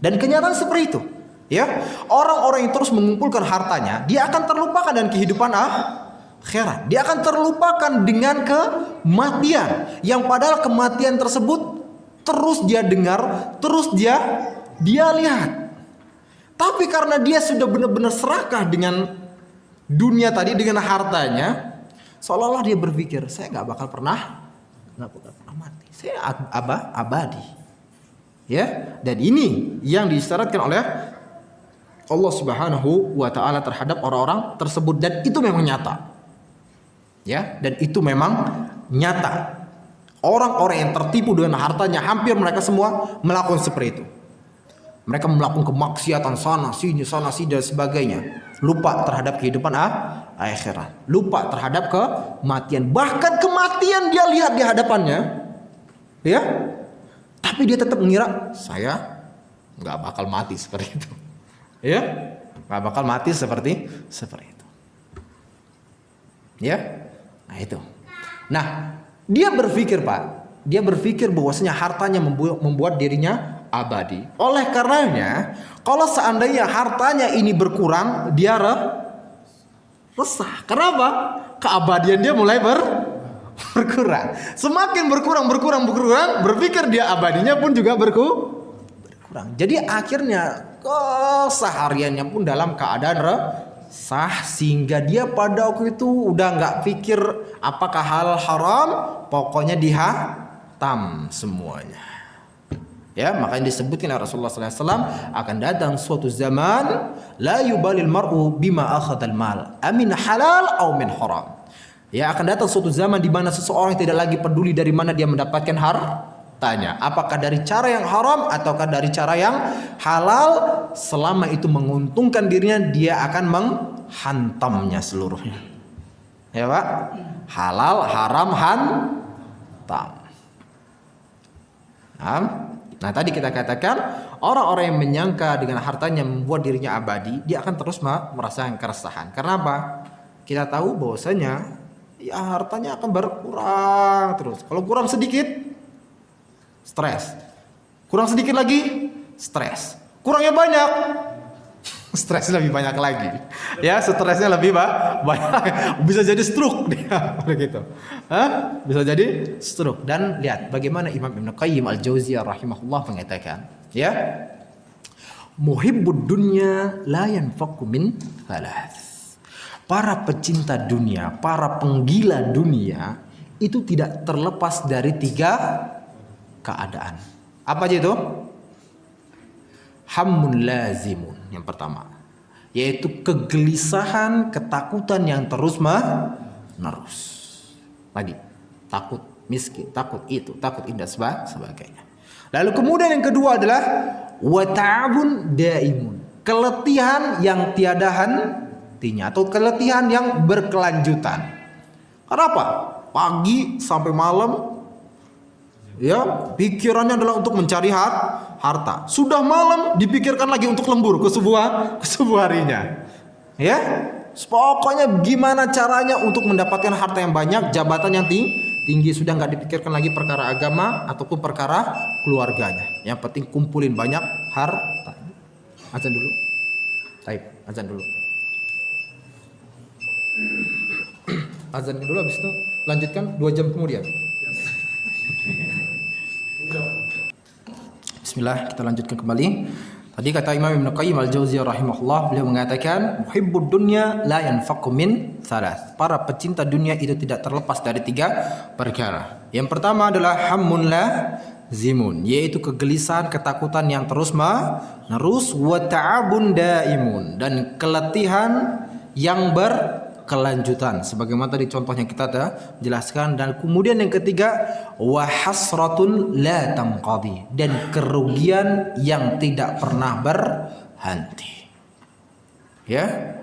Dan kenyataan seperti itu, ya. Orang-orang yang terus mengumpulkan hartanya, dia akan terlupakan dengan kehidupan akhirat. Dia akan terlupakan dengan kematian, yang padahal kematian tersebut terus dia dengar, terus dia lihat. Tapi karena dia sudah benar-benar serakah dengan dunia tadi, dengan hartanya, seolah-olah dia berpikir, saya nggak bakal pernah mati, saya abadi, ya. Dan ini yang disyaratkan oleh Allah Subhanahu wa taala terhadap orang-orang tersebut, dan itu memang nyata. Ya, dan itu memang nyata. Orang-orang yang tertipu dengan hartanya, hampir mereka semua melakukan seperti itu. Mereka melakukan kemaksiatan sana sini dan sebagainya. Lupa terhadap kehidupan akhirat. Lupa terhadap kematian. Bahkan kematian dia lihat di hadapannya. Ya. Tapi dia tetap mengira, saya nggak bakal mati seperti itu. Ya. Nggak bakal mati seperti itu. Ya. Nah itu. Nah, dia berpikir, Pak, dia berpikir bahwasanya hartanya membuat dirinya abadi. Oleh karenanya, kalau seandainya hartanya ini berkurang, dia resah. Kenapa? Keabadian dia mulai berkurang. Semakin berkurang, berpikir dia abadinya pun juga berkurang. Jadi akhirnya kesehariannya pun dalam keadaan resah, sehingga dia pada waktu itu udah nggak pikir apakah halal haram, pokoknya dihatam semuanya. Ya, makanya disebutkan oleh Rasulullah SAW, akan datang suatu zaman la yubalil mar'u bima akhadal mal amin halal au min haram. Ya, akan datang suatu zaman di mana seseorang tidak lagi peduli dari mana dia mendapatkan hartanya, apakah dari cara yang haram ataukah dari cara yang halal, selama itu menguntungkan dirinya, dia akan menghantamnya seluruhnya. Ya, Pak? Halal haram hantam. Nah, tadi kita katakan orang-orang yang menyangka dengan hartanya membuat dirinya abadi, dia akan terus merasakan keresahan. Karena apa? Kita tahu bahwasanya ya hartanya akan berkurang terus. Kalau kurang sedikit, stres. Kurang sedikit lagi, stres. Kurangnya banyak, stres lebih banyak lagi. Ya, stresnya lebih banyak. Bisa jadi stroke dia begitu. Bisa jadi stroke. Dan lihat bagaimana Imam Ibnu Qayyim Al-Jauziyah rahimahullah mengatakan, ya, muhibbud dunya la yanfaqu min thalath. Para pecinta dunia, para penggila dunia itu tidak terlepas dari 3 keadaan. Apa aja itu? Hammun lazimun, yang pertama, yaitu kegelisahan, ketakutan yang terus menerus. Tadi takut miskin, takut itu, takut ini dan sebagainya. Lalu kemudian yang kedua adalah wata'abun daimun, keletihan yang tiada hentinya atau keletihan yang berkelanjutan. Kenapa? Pagi sampai malam, ya, pikirannya adalah untuk mencari harta. Sudah malam dipikirkan lagi untuk lembur ke sebuah harinya. Ya, pokoknya gimana caranya untuk mendapatkan harta yang banyak, jabatan yang tinggi. Sudah nggak dipikirkan lagi perkara agama ataupun perkara keluarganya. Yang penting kumpulin banyak harta. Azan dulu. Baik, azan dulu. Azan dulu, habis itu lanjutkan 2 jam kemudian. Bismillah, kita lanjutkan kembali. Tadi kata Imam Ibnu Qayyim Al-Jauziyah rahimahullah, beliau mengatakan muhibbud dunya la yanfaqu min thalath. Para pecinta dunia itu tidak terlepas dari 3 perkara. Yang pertama adalah hammun lazimun, yaitu kegelisahan, ketakutan yang terus menerus, wa ta'abun daimun, dan keletihan yang berkelanjutan sebagaimana tadi contohnya kita jelaskan. Dan kemudian yang ketiga, wa hasratun la tanqadi, dan kerugian yang tidak pernah berhenti. Ya,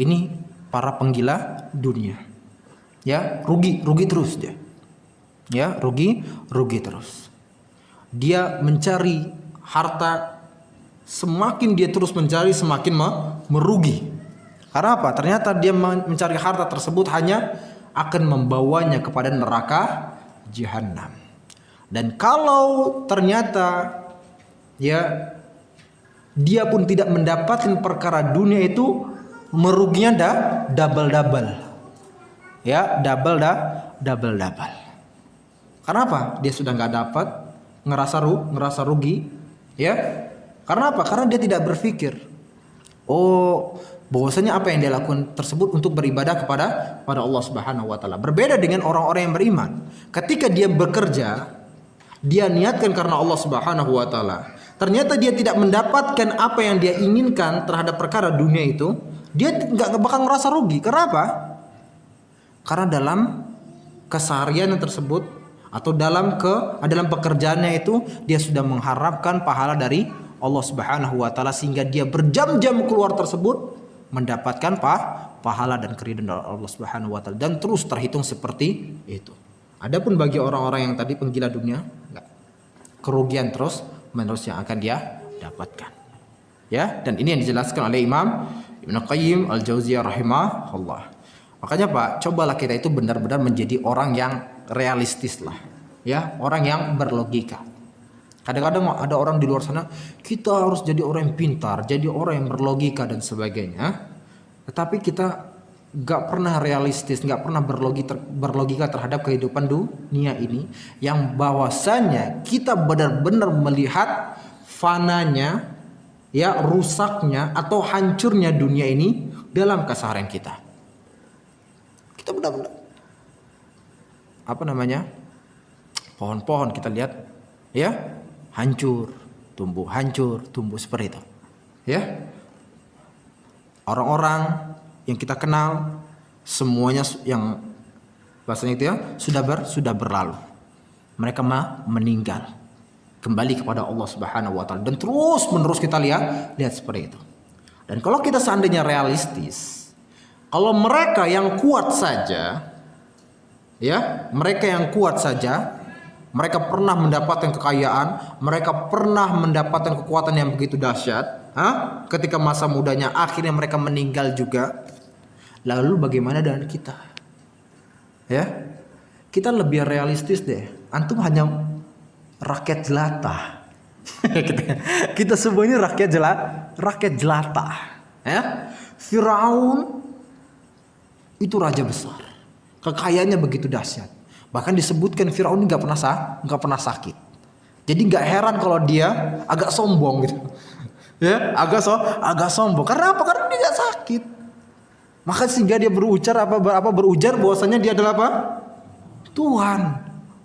ini para penggila dunia. Ya, rugi terus dia. Ya, rugi terus. Dia mencari harta, semakin dia terus mencari semakin merugi. Karena apa? Ternyata dia mencari harta tersebut hanya akan membawanya kepada neraka jahanam. Dan kalau ternyata ya dia pun tidak mendapatkan perkara dunia itu, meruginya double. Ya, double. Karena apa? Dia sudah nggak dapat, ngerasa rugi. Ya, karena apa? Karena dia tidak berpikir, bahwasanya apa yang dia lakukan tersebut untuk beribadah kepada Allah Subhanahu wa taala. Berbeda dengan orang-orang yang beriman. Ketika dia bekerja, dia niatkan karena Allah Subhanahu wa taala. Ternyata dia tidak mendapatkan apa yang dia inginkan terhadap perkara dunia itu, dia enggak bakal ngerasa rugi. Kenapa? Karena dalam keseharian tersebut atau dalam pekerjaannya itu dia sudah mengharapkan pahala dari Allah Subhanahu wa taala, sehingga dia berjam-jam keluar tersebut mendapatkan pahala dan keridhaan dari Allah Subhanahu wa taala, dan terus terhitung seperti itu. Adapun bagi orang-orang yang tadi penggila dunia, enggak. Kerugian terus menerus yang akan dia dapatkan. Ya, dan ini yang dijelaskan oleh Imam Ibnu Qayyim Al-Jauziyah rahimahullah. Makanya Pak, cobalah kita itu benar-benar menjadi orang yang realistis lah. Ya, orang yang berlogika. Kadang-kadang ada orang di luar sana, kita harus jadi orang yang pintar, jadi orang yang berlogika dan sebagainya. Tetapi kita gak pernah realistis, gak pernah berlogika terhadap kehidupan dunia ini, yang bahwasanya kita benar-benar melihat fananya, ya, rusaknya atau hancurnya dunia ini dalam keseharian kita. Kita benar-benar pohon-pohon kita lihat, ya, hancur, tumbuh seperti itu. Ya. Orang-orang yang kita kenal semuanya yang bahasanya itu ya sudah berlalu. Mereka meninggal, kembali kepada Allah Subhanahu wa taala, dan terus-menerus kita lihat seperti itu. Dan kalau kita seandainya realistis, kalau mereka yang kuat saja, ya, mereka pernah mendapatkan kekayaan, mereka pernah mendapatkan kekuatan yang begitu dahsyat, ketika masa mudanya akhirnya mereka meninggal juga. Lalu bagaimana dengan kita? Ya, kita lebih realistis deh. Antum hanya rakyat jelata. kita semuanya rakyat jelata. Ya, Firaun itu raja besar, kekayaannya begitu dahsyat. Bahkan disebutkan Firaun nggak pernah sakit. Jadi nggak heran kalau dia agak sombong gitu. Ya, agak sombong. Karena apa? Karena dia nggak sakit. Maka sehingga dia berujar bahwasanya dia adalah apa? Tuhan.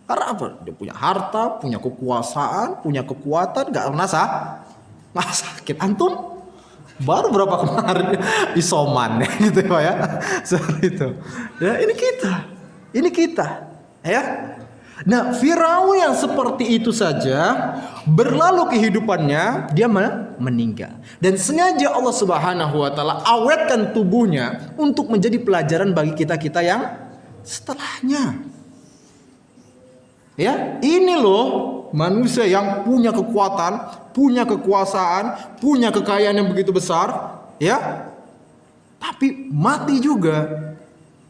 Karena apa? Dia punya harta, punya kekuasaan, punya kekuatan, nggak pernah sakit. Antum baru berapa kemarin isoman gitu ya. Seperti itu. Ya, ini kita. Ya. Nah, Firaun yang seperti itu saja berlalu kehidupannya, dia meninggal. Dan sengaja Allah Subhanahu wa taala awetkan tubuhnya untuk menjadi pelajaran bagi kita-kita yang setelahnya. Ya, ini loh manusia yang punya kekuatan, punya kekuasaan, punya kekayaan yang begitu besar, ya. Tapi mati juga.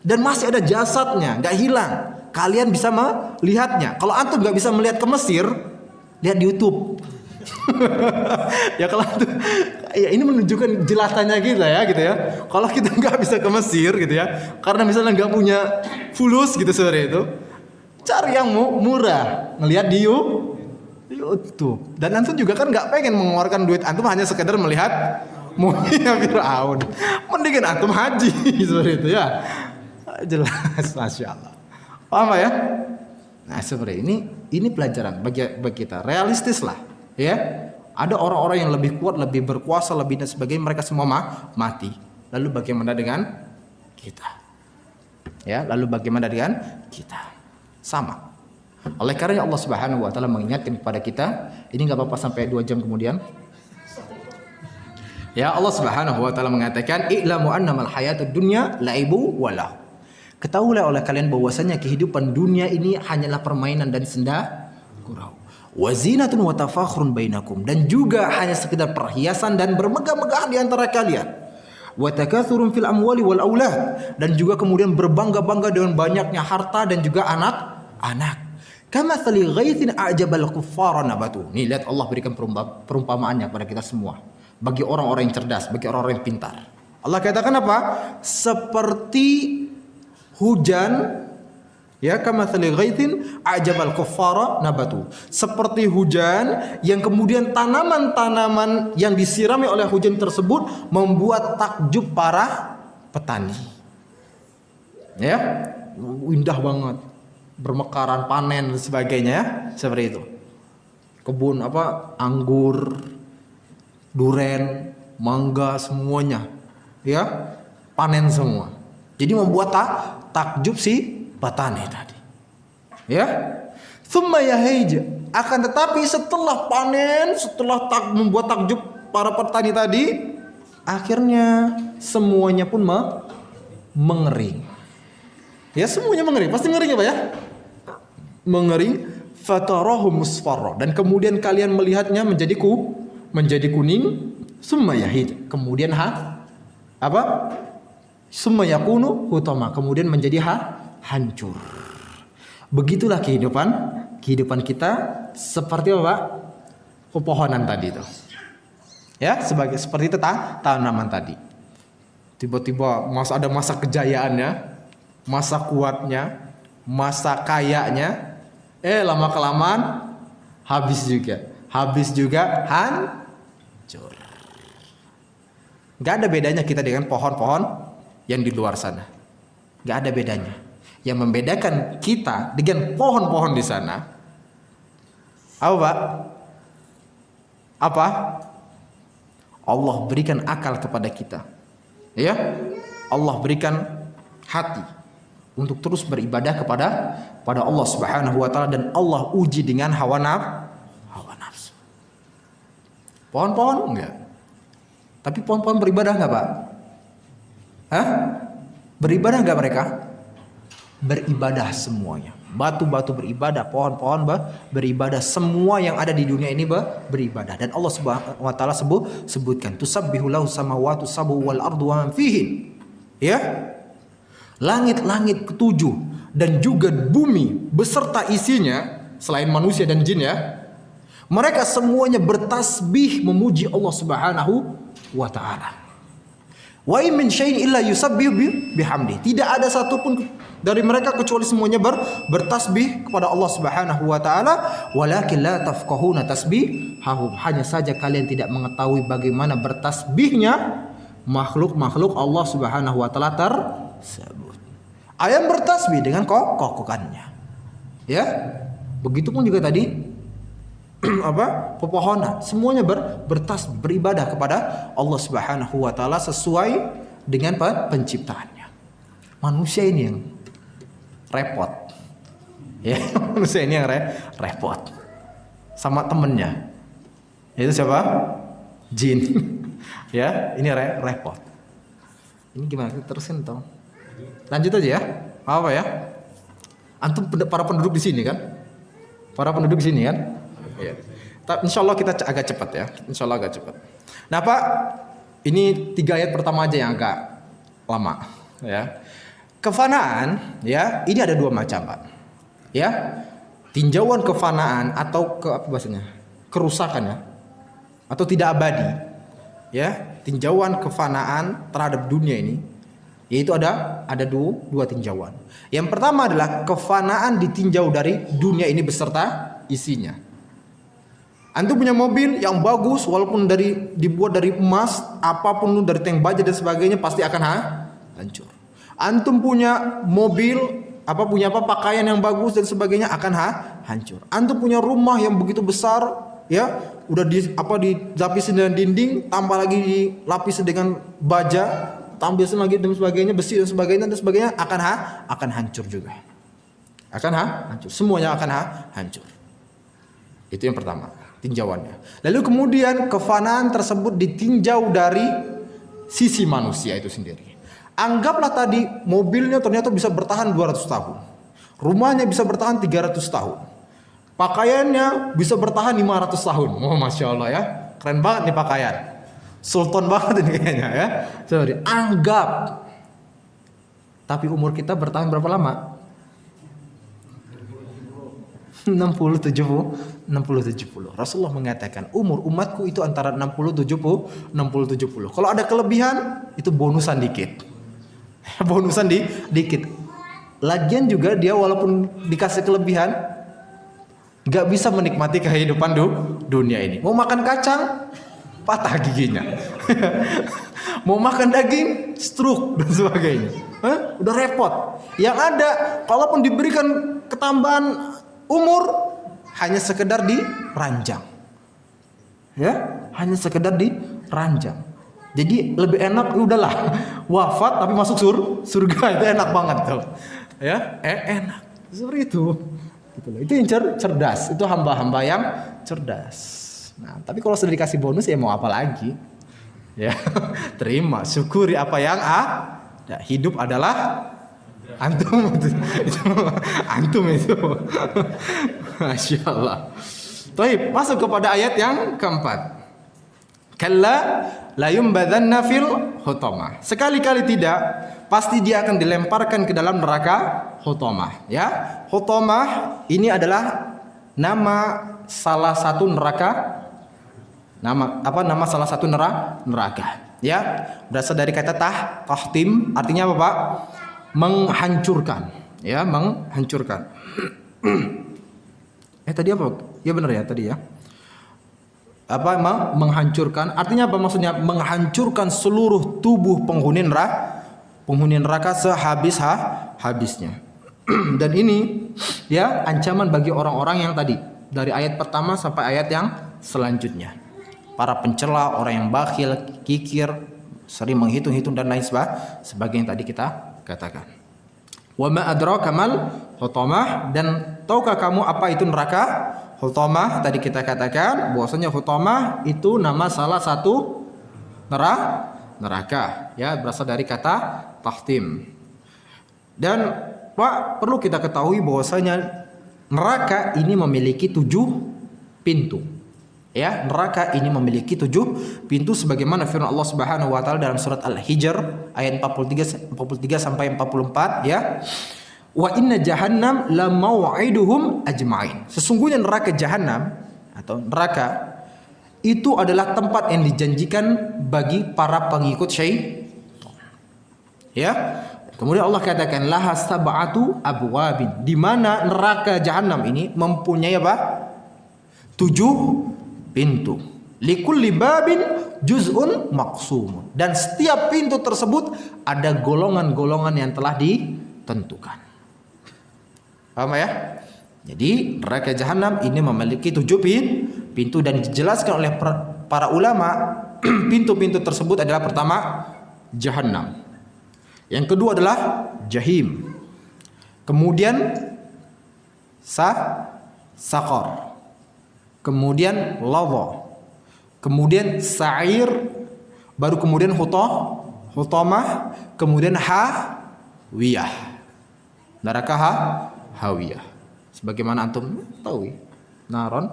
Dan masih ada jasadnya, enggak hilang. Kalian bisa melihatnya. Kalau antum nggak bisa melihat ke Mesir, lihat di YouTube. Ya kalau antum, ya ini menunjukkan jelasannya kita ya, gitu ya. Kalau kita nggak bisa ke Mesir, gitu ya, karena misalnya nggak punya fulus gitu seperti itu, cari yang murah, ngelihat di YouTube. Dan antum juga kan nggak pengen mengeluarkan duit antum hanya sekedar melihat muminya Fir'aun. Mendingan antum haji seperti itu ya. Jelas, masya Allah. Paham ya? Nah seperti ini pelajaran bagi kita. Realistis lah, ya. Ada orang-orang yang lebih kuat, lebih berkuasa, lebih dan sebagainya. Mereka semua mati. Lalu bagaimana dengan kita? Ya, lalu bagaimana dengan kita? Sama. Oleh karena Allah Subhanahu wa taala mengingatkan kepada kita, ini enggak apa-apa sampai 2 jam kemudian. Ya, Allah Subhanahu wa taala mengatakan, "I'lamu annamal hayatud dunya la'ibu wa lahu." Ketahuilah oleh kalian bahwasanya kehidupan dunia ini hanyalah permainan dan senda gurau. Wa zinatun wa tafakhurun bainakum, dan juga hanya sekedar perhiasan dan bermegah-megahan di antara kalian. Wa takatsurun fil amwali wal aulad, dan juga kemudian berbangga-bangga dengan banyaknya harta dan juga anak-anak. Kamatsali ghaithin a'jabal kuffara nabatu. Nih lihat Allah berikan perumpamaannya kepada kita semua. Bagi orang-orang yang cerdas, bagi orang-orang yang pintar. Allah katakan apa? Seperti hujan, ya, kamatsali ghaithin a'jabal kuffara nabatu. Seperti hujan yang kemudian tanaman-tanaman yang disirami oleh hujan tersebut membuat takjub para petani. Ya, indah banget. Bermekaran, panen dan sebagainya, ya, seperti itu. Kebun anggur, duren, mangga, semuanya, ya, panen semua. Jadi membuat takjub si petani tadi. Ya. Tsumma yahij, akan tetapi setelah panen, setelah membuat takjub para petani tadi, akhirnya semuanya pun mengering. Ya, semuanya mengering. Pasti ngering ya, Pak ya? Mengering, fatarahu musfarra, dan kemudian kalian melihatnya menjadi kuning. Tsumma yahij, kemudian summa yakunu hutama, kemudian menjadi hancur. Begitulah kehidupan kita seperti apa, Pak? Pepohonan tadi itu. Ya, seperti itu tanaman tadi. Tiba-tiba ada masa kejayaannya, masa kuatnya, masa kayanya, lama kelamaan habis juga hancur. Gak ada bedanya kita dengan pohon-pohon yang di luar sana. Gak ada bedanya. Yang membedakan kita dengan pohon-pohon di sana, apa, Pak? Apa? Allah berikan akal kepada kita. Ya? Allah berikan hati untuk terus beribadah kepada Allah Subhanahu wa taala, dan Allah uji dengan hawa nafsu. Pohon-pohon enggak. Tapi pohon-pohon beribadah enggak, Pak? Hah? Beribadah enggak mereka? Beribadah semuanya. Batu-batu beribadah, pohon-pohon beribadah, semua yang ada di dunia ini beribadah. Dan Allah Subhanahu wa taala sebutkan, tusabbihu lahu samawati sab'u wal ardu wa man fihin. Ya? Langit-langit ketujuh dan juga bumi beserta isinya, selain manusia dan jin, ya. Mereka semuanya bertasbih memuji Allah Subhanahu wa taala. Wa in min syai'in illa yusabbihu bihamdi. Tidak ada satupun dari mereka kecuali semuanya bertasbih kepada Allah Subhanahu wa taala, walakin la tafqahuna tasbihahum. Hanya saja kalian tidak mengetahui bagaimana bertasbihnya makhluk-makhluk Allah Subhanahu wa taala tersebut. Ayam bertasbih dengan kokokannya. Ya. Begitupun juga tadi pepohonan, semuanya bertasbih, beribadah kepada Allah Subhanahu wa taala sesuai dengan penciptaannya. Manusia ini yang repot. Ya, manusia ini yang repot. Sama temennya. Itu siapa? Jin. Ya, ini repot. Ini gimana? Terusin toh. Lanjut aja ya. Apa ya? Antum para penduduk di sini kan? Para penduduk di sini kan? Ya. Insya Allah kita agak cepat ya. Insya Allah agak cepat. Nah, Pak, ini 3 ayat pertama aja yang agak lama. Ya. Kefanaan, ya, ini ada 2 macam, Pak. Ya, tinjauan kefanaan atau apa bahasanya? Kerusakan, ya, atau tidak abadi. Ya, tinjauan kefanaan terhadap dunia ini, yaitu ada dua tinjauan. Yang pertama adalah kefanaan ditinjau dari dunia ini beserta isinya. Antum punya mobil yang bagus, walaupun dibuat dari emas, apapun dari tank baja dan sebagainya pasti akan hancur. Antum punya mobil, punya pakaian yang bagus dan sebagainya akan hancur. Antum punya rumah yang begitu besar, ya, udah dilapisi dengan dinding, tambah lagi dilapisi dengan baja, tambah lagi dan sebagainya, besi dan sebagainya akan hancur juga. Akan hancur. Semuanya akan hancur. Itu yang pertama, tinjauannya. Lalu kemudian kefanaan tersebut ditinjau dari sisi manusia itu sendiri. Anggaplah tadi mobilnya ternyata bisa bertahan 200 tahun. Rumahnya bisa bertahan 300 tahun. Pakaiannya bisa bertahan 500 tahun. Oh, Masya Allah ya. Keren banget nih pakaian. Sultan banget ini kayaknya ya. Sorry. Anggap. Tapi umur kita bertahan berapa lama? 60-70. Rasulullah mengatakan umur umatku itu antara 60-70. Kalau ada kelebihan itu bonusan dikit. Bonusan dikit. Lagian juga dia walaupun dikasih kelebihan gak bisa menikmati kehidupan dunia ini. Mau makan kacang patah giginya. Mau makan daging stroke dan sebagainya. Udah repot. Yang ada kalaupun diberikan ketambahan umur hanya sekedar diranjang. Ya, hanya sekedar diranjang. Jadi lebih enak udahlah wafat tapi masuk surga, itu enak banget tuh. Ya, enak. Seperti itu. Gitu loh. Itu yang cerdas, itu hamba-hamba yang cerdas. Nah, tapi kalau sudah dikasih bonus ya mau apa lagi? Ya, terima, syukuri apa yang ada. Hidup adalah antum itu. Masya Allah. Baik, masuk kepada ayat yang keempat. Kalla la yumbadzanna fil hutamah. Sekali-kali tidak, pasti dia akan dilemparkan ke dalam neraka hutamah. Ya, hutamah ini adalah nama salah satu neraka. Nama salah satu neraka. Ya, berasal dari kata tahtim, artinya apa, Pak? Menghancurkan, ya, menghancurkan. Tadi apa? Ya benar ya tadi ya. Menghancurkan, artinya apa maksudnya? Menghancurkan seluruh tubuh penghuni neraka habisnya. Dan ini ya ancaman bagi orang-orang yang tadi dari ayat pertama sampai ayat yang selanjutnya. Para pencela, orang yang bakhil, kikir, sering menghitung-hitung dan lain sebagainya yang tadi kita katakan. Wa ma adraka mal hutamah, dan tahukah kamu apa itu neraka hutamah? Tadi kita katakan bahwasanya hutamah itu nama salah satu neraka, ya, berasal dari kata tahtim. Dan Pak, perlu kita ketahui bahwasanya neraka ini memiliki 7 pintu. Ya, neraka ini memiliki 7 pintu sebagaimana firman Allah Subhanahu wa taala dalam surat Al-Hijr ayat 43 sampai 44, ya. Wa inna jahannam la mau'iduhum ajma'in. Sesungguhnya neraka jahanam atau neraka itu adalah tempat yang dijanjikan bagi para pengikut syaitan. Ya. Kemudian Allah katakan laha sab'atu abwabin, di mana neraka jahanam ini mempunyai apa? 7 pintu. Likulli babin juz'un maqsumun. Dan setiap pintu tersebut ada golongan-golongan yang telah ditentukan. Paham ya? Jadi neraka jahanam ini memiliki 7 pintu dan dijelaskan oleh para ulama. Pintu-pintu tersebut adalah pertama jahanam. Yang kedua adalah jahim. Kemudian saqar. Kemudian ladha, kemudian sa'ir, baru kemudian hutamah, kemudian hawiyah. Neraka hawiyah. Sebagaimana antum tahu, naron.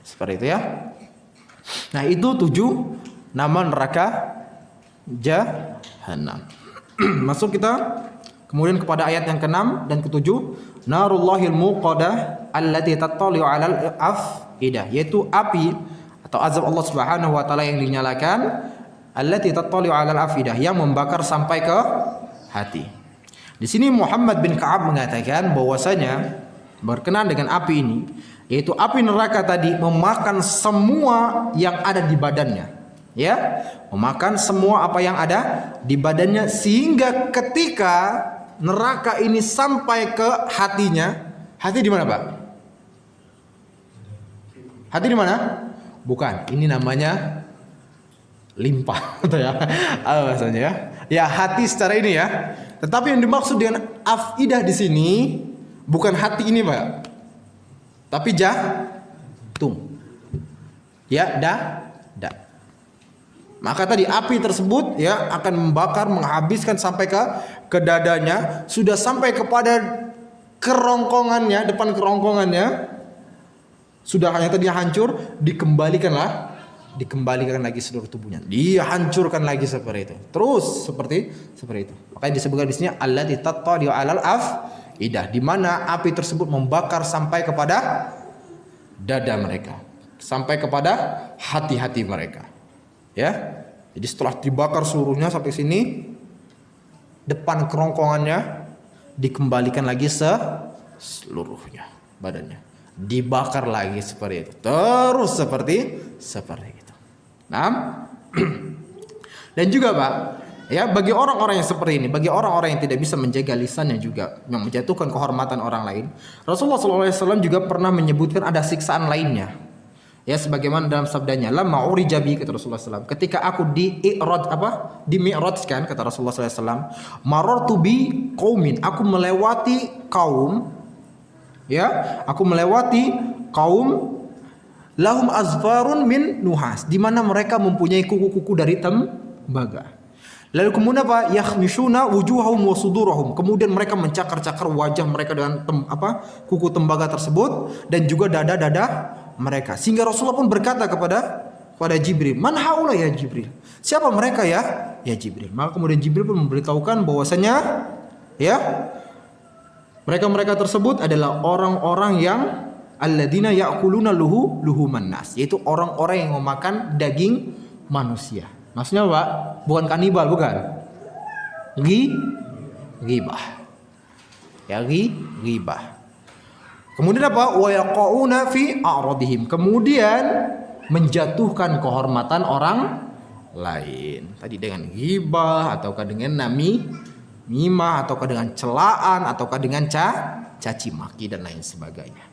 Seperti itu ya. Nah, itu 7 nama neraka jahanam. Masuk kita kemudian kepada ayat yang ke-6 dan ke-7. Narullahil muqadah allati tattali'u 'alal afidah, yaitu api atau azab Allah Subhanahu wa taala yang dinyalakan, allati tattali'u 'alal afidah, yang membakar sampai ke hati. Di sini Muhammad bin Ka'ab mengatakan bahwasanya berkenaan dengan api ini, Yaitu api neraka tadi memakan semua yang ada di badannya. Ya, memakan semua apa yang ada di badannya, sehingga ketika neraka ini sampai ke hatinya. Hati di mana, Pak? Hati di mana? Bukan, ini namanya limpa atau ya. Bahasanya ya. Ya, hati secara ini ya. Tetapi yang dimaksud dengan afidah di sini bukan hati ini, Pak. Tapi jantung. Ya, dah. Maka tadi api tersebut ya akan membakar, menghabiskan sampai ke dadanya, sudah sampai kepada kerongkongannya, depan kerongkongannya, sudah hanya tadi hancur, dikembalikan lagi seluruh tubuhnya, dihancurkan lagi seperti itu, terus seperti itu. Makanya disebutkan di sini allati tattali'u 'alal afidah, di mana api tersebut membakar sampai kepada dada mereka, sampai kepada hati-hati mereka. Ya, jadi setelah dibakar seluruhnya sampai sini, depan kerongkongannya dikembalikan lagi seluruhnya badannya, dibakar lagi seperti itu, terus seperti itu. Nah, dan juga Pak, ya bagi orang-orang yang seperti ini, bagi orang-orang yang tidak bisa menjaga lisannya juga, yang menjatuhkan kehormatan orang lain, Rasulullah SAW juga pernah menyebutkan ada siksaan lainnya. Ya, sebagaimana dalam sabdanya, lamma urijabi, kata Rasulullah SAW, ketika aku dimi'rajkan, kata Rasulullah SAW, marartu bi qaumin, aku melewati kaum, ya, aku melewati kaum lahum azfarun min nuhas, di mana mereka mempunyai kuku-kuku dari tembaga. Lalu kemudian apa? Yakhmishuna wujuhahum wa sudurahum, kemudian mereka mencakar-cakar wajah mereka dengan kuku tembaga tersebut, dan juga dada-dada mereka, sehingga Rasulullah pun berkata kepada Jibril, man haula ya Jibril, siapa mereka ya Jibril. Maka kemudian Jibril pun memberitahukan bahwasanya ya mereka tersebut adalah orang-orang yang alladzina ya'kuluna luhuman nas, yaitu orang-orang yang memakan daging manusia. Maksudnya Pak, bukan kanibal, bukan. Ghibah. Ya, ghibah. Kemudian apa? Wa yaqauna fi a'radihim, kemudian menjatuhkan kehormatan orang lain. Tadi dengan ghibah, ataukah dengan namimah, ataukah dengan celaan, ataukah dengan caci maki dan lain sebagainya.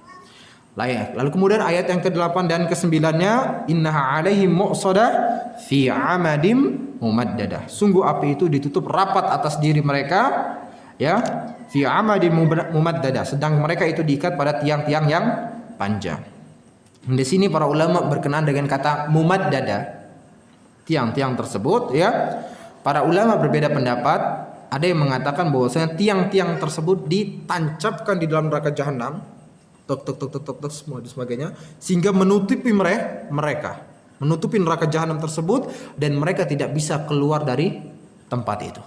Lalu kemudian ayat yang ke-8 dan ke-9-nya, innaha 'alaihim mu'sadah fi 'amadim mumaddadah, sungguh api itu ditutup rapat atas diri mereka, ya, fi 'amadim mumaddadah, sedang mereka itu diikat pada tiang-tiang yang panjang. Di sini para ulama berkenaan dengan kata mumaddadah, tiang-tiang tersebut, ya. Para ulama berbeda pendapat. Ada yang mengatakan bahwasanya tiang-tiang tersebut ditancapkan di dalam neraka jahanam, tok semua dan sebagainya, sehingga menutupi mereka, menutupi neraka jahanam tersebut, dan mereka tidak bisa keluar dari tempat itu.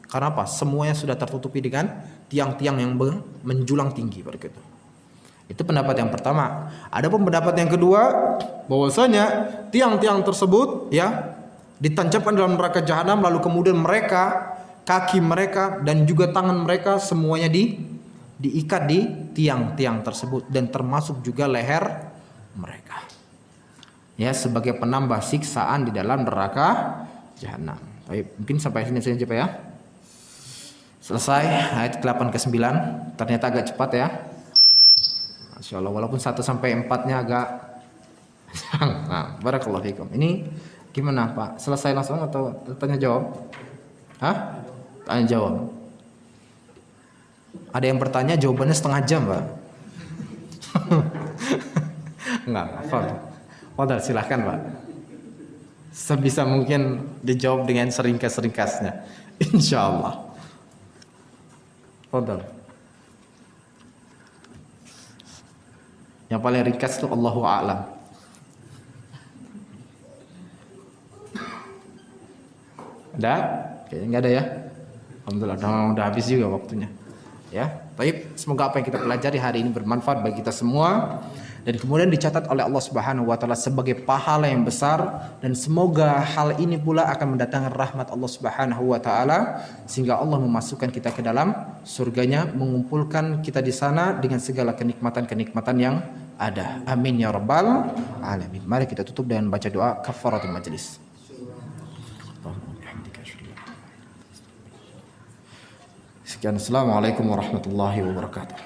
Karena apa? Semuanya sudah tertutupi dengan tiang-tiang yang menjulang tinggi begitu. Itu pendapat yang pertama. Adapun pendapat yang kedua, bahwasanya tiang-tiang tersebut ya ditancapkan dalam neraka jahanam, lalu kemudian mereka, kaki mereka dan juga tangan mereka semuanya diikat di tiang-tiang tersebut, dan termasuk juga leher mereka. Ya, sebagai penambah siksaan di dalam neraka jahanam. Baik, mungkin sampai sini saja Pak ya. Selesai ayat 8 ke 9. Ternyata agak cepat ya. Masya Allah, walaupun 1 sampai 4-nya agak nah, barakallahu fikum. Ini gimana Pak? Selesai langsung atau tanya jawab? Hah? Tanya jawab. Ada yang bertanya jawabannya setengah jam, Pak. Enggak, Fadal, silahkan Pak. Sebisa mungkin dijawab dengan seringkas-seringkasnya, insyaallah. Fadal. Yang paling ringkas itu Allahu a'lam. Ada? Kayaknya enggak ada ya. Alhamdulillah, udah habis juga waktunya. Ya, baik. Semoga apa yang kita pelajari hari ini bermanfaat bagi kita semua, dan kemudian dicatat oleh Allah Subhanahu wa taala sebagai pahala yang besar, dan semoga hal ini pula akan mendatangkan rahmat Allah Subhanahu wa taala sehingga Allah memasukkan kita ke dalam surganya, mengumpulkan kita di sana dengan segala kenikmatan-kenikmatan yang ada. Amin ya rabbal alamin. Mari kita tutup dengan baca doa kafaratul majelis. Sekian, assalamualaikum warahmatullahi wabarakatuh.